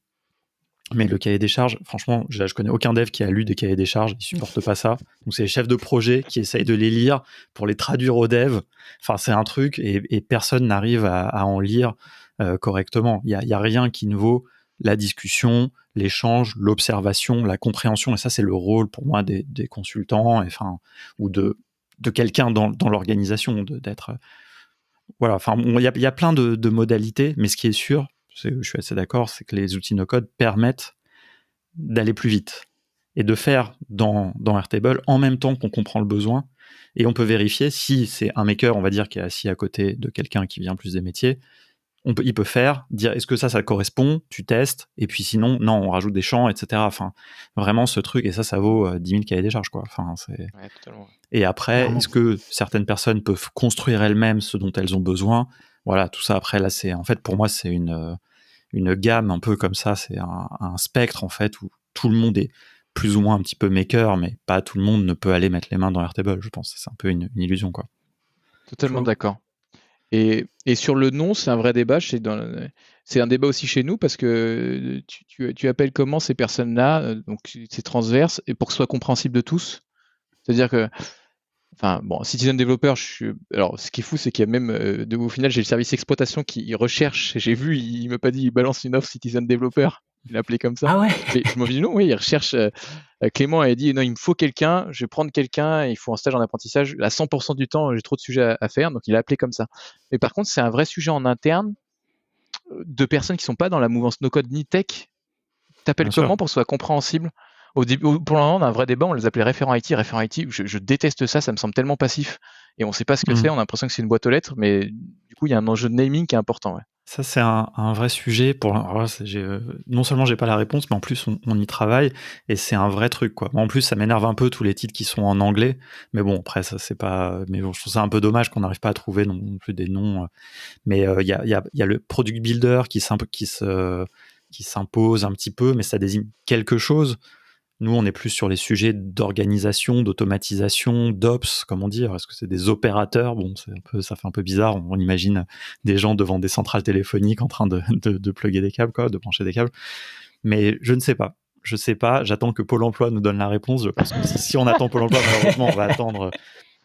Mais le cahier des charges, franchement, je connais aucun dev qui a lu des cahiers des charges, ils supportent pas ça. Donc c'est les chefs de projet qui essayent de les lire pour les traduire aux devs. Enfin, c'est un truc, et personne n'arrive à en lire correctement. Il y a rien qui ne vaut la discussion, l'échange, l'observation, la compréhension. Et ça, c'est le rôle pour moi des consultants, ou de quelqu'un dans l'organisation, d'être... Voilà, enfin, il y a plein de modalités, mais ce qui est sûr, je suis assez d'accord, c'est que les outils no-code permettent d'aller plus vite et de faire dans Airtable en même temps qu'on comprend le besoin, et on peut vérifier si c'est un maker, on va dire, qui est assis à côté de quelqu'un qui vient plus des métiers. Il peut dire est-ce que ça correspond, tu testes, et puis sinon, non, on rajoute des champs, etc. Enfin, vraiment ce truc, et ça vaut 10 000 cahiers des charges, quoi. Enfin, Ouais, totalement. Et après, est-ce que certaines personnes peuvent construire elles-mêmes ce dont elles ont besoin? voilà, tout ça. Après, là, en fait, pour moi, c'est une gamme un peu comme ça. C'est un spectre, en fait, où tout le monde est plus ou moins un petit peu maker, mais pas tout le monde ne peut aller mettre les mains dans Airtable, je pense. C'est un peu une illusion, quoi. Totalement d'accord. Et sur le nom, c'est un vrai débat. C'est un débat aussi chez nous parce que tu appelles comment ces personnes-là, donc c'est transverse, et pour que ce soit compréhensible de tous. C'est-à-dire que, enfin, bon, Citizen Developer, alors ce qui est fou, c'est qu'il y a même, au final, j'ai le service exploitation qui recherche, j'ai vu, il m'a pas dit, il balance une offre Citizen Developer, il l'a appelé comme ça. Ah ouais. Et je m'en dis non, oui, il recherche, Clément a dit, non, il me faut quelqu'un, je vais prendre quelqu'un, il faut un stage en apprentissage, à 100% du temps, j'ai trop de sujets à faire, donc il a appelé comme ça. Mais par contre, c'est un vrai sujet en interne de personnes qui sont pas dans la mouvance no-code ni tech. T'appelles Bien comment sûr. pour que ce soit compréhensible? Au début, pour le moment, on a un vrai débat, on les appelait référents IT. Référents IT, je déteste ça, ça me semble tellement passif. Et on sait pas ce que c'est, on a l'impression que c'est une boîte aux lettres, mais du coup, il y a un enjeu de naming qui est important. Ouais. Ça, c'est un vrai sujet. Alors là, non seulement j'ai pas la réponse, mais en plus, on y travaille et c'est un vrai truc, quoi. En plus, ça m'énerve un peu tous les titres qui sont en anglais. Mais bon, après, ça, c'est pas. Mais bon, je trouve ça un peu dommage qu'on n'arrive pas à trouver non plus des noms. Mais il y a le product builder qui s'impose un petit peu, mais ça désigne quelque chose. Nous, on est plus sur les sujets d'organisation, d'automatisation, d'ops, comme on dit. Alors, est-ce que c'est des opérateurs? Bon, ça fait un peu bizarre. On imagine des gens devant des centrales téléphoniques en train de plugger des câbles, quoi, de brancher des câbles. Mais je ne sais pas. Je sais pas. J'attends que Pôle emploi nous donne la réponse. Je pense que si on attend Pôle emploi, malheureusement, on va attendre.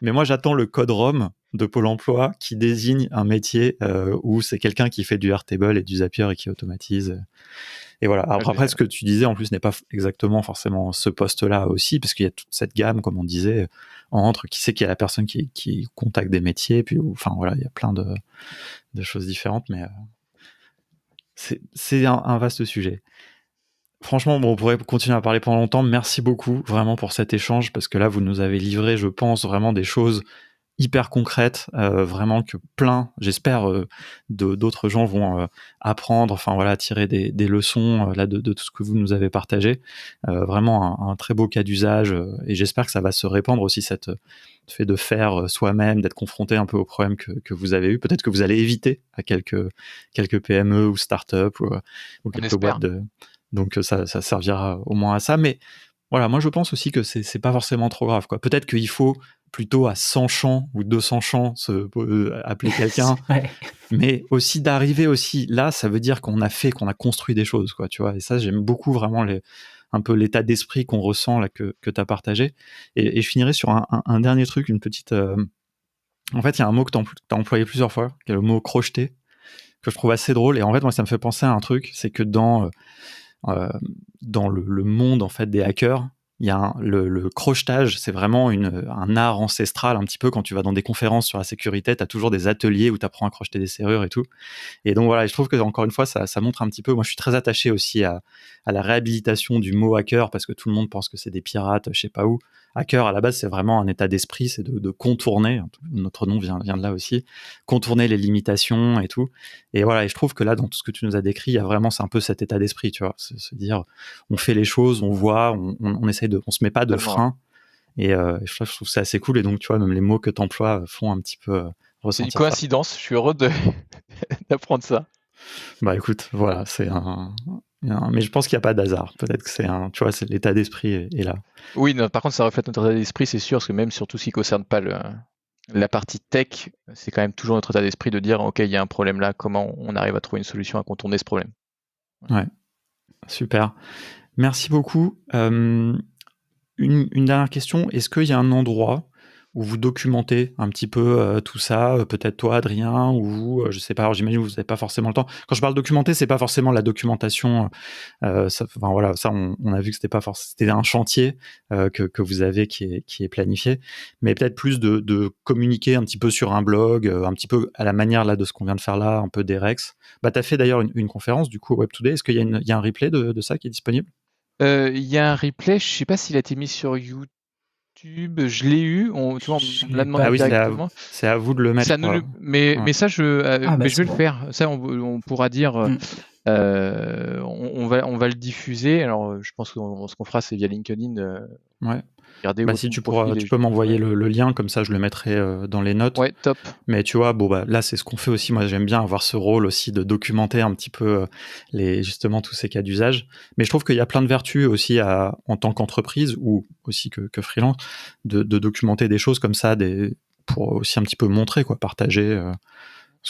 Mais moi, j'attends le code ROM de Pôle emploi qui désigne un métier où c'est quelqu'un qui fait du Airtable et du Zapier et qui automatise. Et voilà. Alors, après, ce que tu disais, en plus, n'est pas exactement forcément ce poste-là aussi, parce qu'il y a toute cette gamme, comme on disait, entre qui c'est qu'il y a la personne qui contacte des métiers, puis, enfin, voilà, il y a plein de choses différentes, mais c'est un vaste sujet. Franchement, bon, on pourrait continuer à parler pendant longtemps. Merci beaucoup, vraiment, pour cet échange, parce que là, vous nous avez livré, je pense, vraiment des choses hyper concrète, vraiment que j'espère, d'autres gens vont apprendre, enfin voilà, tirer des leçons là de tout ce que vous nous avez partagé. Vraiment un très beau cas d'usage, et j'espère que ça va se répandre aussi, cette fait de faire soi-même, d'être confronté un peu aux problèmes que vous avez eu. Peut-être que vous allez éviter à quelques PME ou start-up ou quelques boîtes donc ça servira au moins à ça. Mais voilà, moi je pense aussi que c'est pas forcément trop grave, quoi. Peut-être qu'il faut plutôt à 100 champs ou 200 champs appeler quelqu'un, Ouais. mais aussi d'arriver aussi là, ça veut dire qu'on a construit des choses, quoi, tu vois. Et ça, j'aime beaucoup vraiment un peu l'état d'esprit qu'on ressent là que tu as partagé. Et je finirai sur un dernier truc, une petite. En fait, il y a un mot que tu as employé plusieurs fois, qui est le mot crocheté, que je trouve assez drôle. Et en fait, moi, ça me fait penser à un truc, c'est que dans le monde en fait des hackers, il y a le crochetage, c'est vraiment un art ancestral un petit peu. Quand tu vas dans des conférences sur la sécurité, tu as toujours des ateliers où tu apprends à crocheter des serrures et tout. Et donc voilà, je trouve que encore une fois, ça montre un petit peu. Moi, je suis très attaché aussi à la réhabilitation du mot hacker, parce que tout le monde pense que c'est des pirates, je sais pas où. Hacker, à la base, c'est vraiment un état d'esprit, c'est de contourner. Notre nom vient de là aussi. Contourner les limitations et tout. Et voilà, et je trouve que là, dans tout ce que tu nous as décrit, il y a vraiment, c'est un peu cet état d'esprit, tu vois. Se dire, on fait les choses, on voit, on essaye on se met pas de frein. Et je trouve que c'est assez cool. Et donc, tu vois, même les mots que tu emploies font un petit peu C'est une ressentir coïncidence, je suis heureux d'apprendre ça. Bah écoute, voilà, mais je pense qu'il n'y a pas d'hasard. Peut-être que tu vois, c'est l'état d'esprit est là. Oui, non, par contre, ça reflète notre état d'esprit, c'est sûr, parce que même sur tout ce qui ne concerne pas la partie tech, c'est quand même toujours notre état d'esprit de dire, OK, il y a un problème là, comment on arrive à trouver une solution à contourner ce problème. Ouais, super. Merci beaucoup. Une dernière question, est-ce qu'il y a un endroit où vous documentez un petit peu tout ça, peut-être toi, Adrien, ou vous, je sais pas, alors j'imagine que vous n'avez pas forcément le temps. Quand je parle documenter, c'est pas forcément la documentation, ça, enfin voilà, ça on a vu que c'était un chantier que vous avez qui est planifié, mais peut-être plus de communiquer un petit peu sur un blog, un petit peu à la manière là de ce qu'on vient de faire là, un peu des Rex. Bah t'as fait d'ailleurs une conférence du coup Web Today, est-ce qu'il y a un replay de ça qui est disponible? Il y a un replay, je sais pas s'il a été mis sur YouTube, je l'ai eu, tu vois, on me l'a demandé directement. C'est à vous de le mettre. Mais ça, Ouais. je vais le faire. Ça, on pourra dire, on va le diffuser. Alors, je pense que ce qu'on fera, c'est via LinkedIn. Ouais. Regardez Bah, où si ton tu profil est peux m'envoyer le lien, comme ça je le mettrai dans les notes. Ouais, top. Mais tu vois, là, c'est ce qu'on fait aussi. Moi, j'aime bien avoir ce rôle aussi de documenter un petit peu justement tous ces cas d'usage. Mais je trouve qu'il y a plein de vertus aussi en tant qu'entreprise ou aussi que freelance de documenter des choses comme ça, pour aussi un petit peu montrer, quoi, partager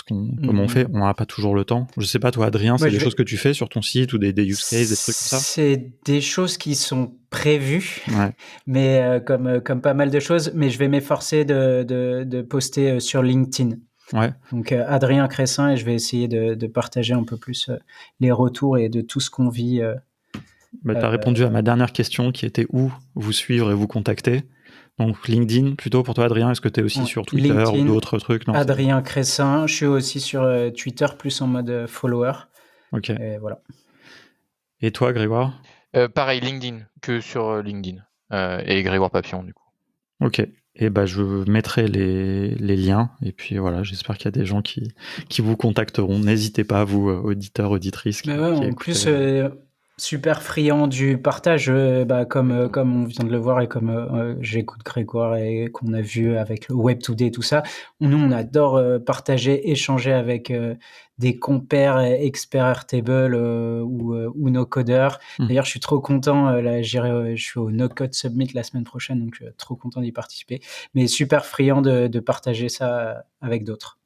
comme on fait. On n'a pas toujours le temps. Je sais pas, toi, Adrien, c'est des choses que tu fais sur ton site ou des use cases, des trucs comme ça? C'est des choses qui sont prévues, Ouais. mais comme pas mal de choses, mais je vais m'efforcer de poster sur LinkedIn. Ouais. Donc Adrien Cressin, et je vais essayer de partager un peu plus les retours et de tout ce qu'on vit. Tu as répondu à ma dernière question qui était où vous suivre et vous contacter. Donc LinkedIn plutôt pour toi, Adrien. Est-ce que tu es aussi sur Twitter LinkedIn, ou d'autres trucs? Non, Adrien Cressin. Je suis aussi sur Twitter, plus en mode follower. Ok. Et voilà. Et toi, Grégoire? Pareil, LinkedIn, que sur LinkedIn. Et Grégoire Papillon, du coup. Ok. Et je mettrai les liens. Et puis voilà, j'espère qu'il y a des gens qui vous contacteront. N'hésitez pas, vous, auditeurs, auditrices. En plus, super friand du partage, comme on vient de le voir et comme j'écoute Grégoire et qu'on a vu avec le Web Today et tout ça. Nous, on adore partager, échanger avec des compères experts Airtable ou no codeurs. D'ailleurs, je suis trop content. Là, je suis au No Code Summit la semaine prochaine, donc je suis trop content d'y participer. Mais super friand de partager ça avec d'autres.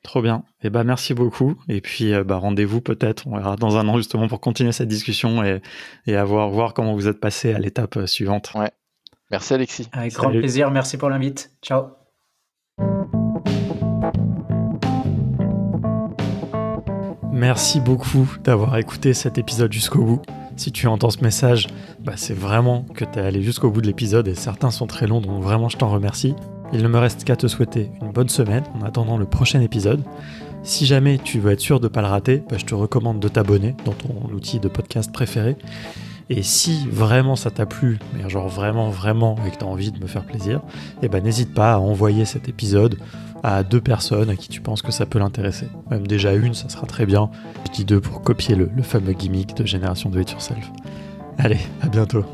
Trop bien. Et merci beaucoup. Et puis rendez-vous peut-être, on verra dans un an justement pour continuer cette discussion et voir comment vous êtes passé à l'étape suivante. Ouais. Merci Alexis. Avec grand plaisir. Merci pour l'invite. Ciao. Merci beaucoup d'avoir écouté cet épisode jusqu'au bout. Si tu entends ce message, c'est vraiment que tu es allé jusqu'au bout de l'épisode et certains sont très longs, donc vraiment je t'en remercie. Il ne me reste qu'à te souhaiter une bonne semaine en attendant le prochain épisode. Si jamais tu veux être sûr de ne pas le rater, je te recommande de t'abonner dans ton outil de podcast préféré. Et si vraiment ça t'a plu, mais genre vraiment et que tu as envie de me faire plaisir, n'hésite pas à envoyer cet épisode à 2 personnes à qui tu penses que ça peut l'intéresser. Même déjà une, ça sera très bien. Je dis 2 pour copier le fameux gimmick de Génération Do It Yourself. Allez, à bientôt.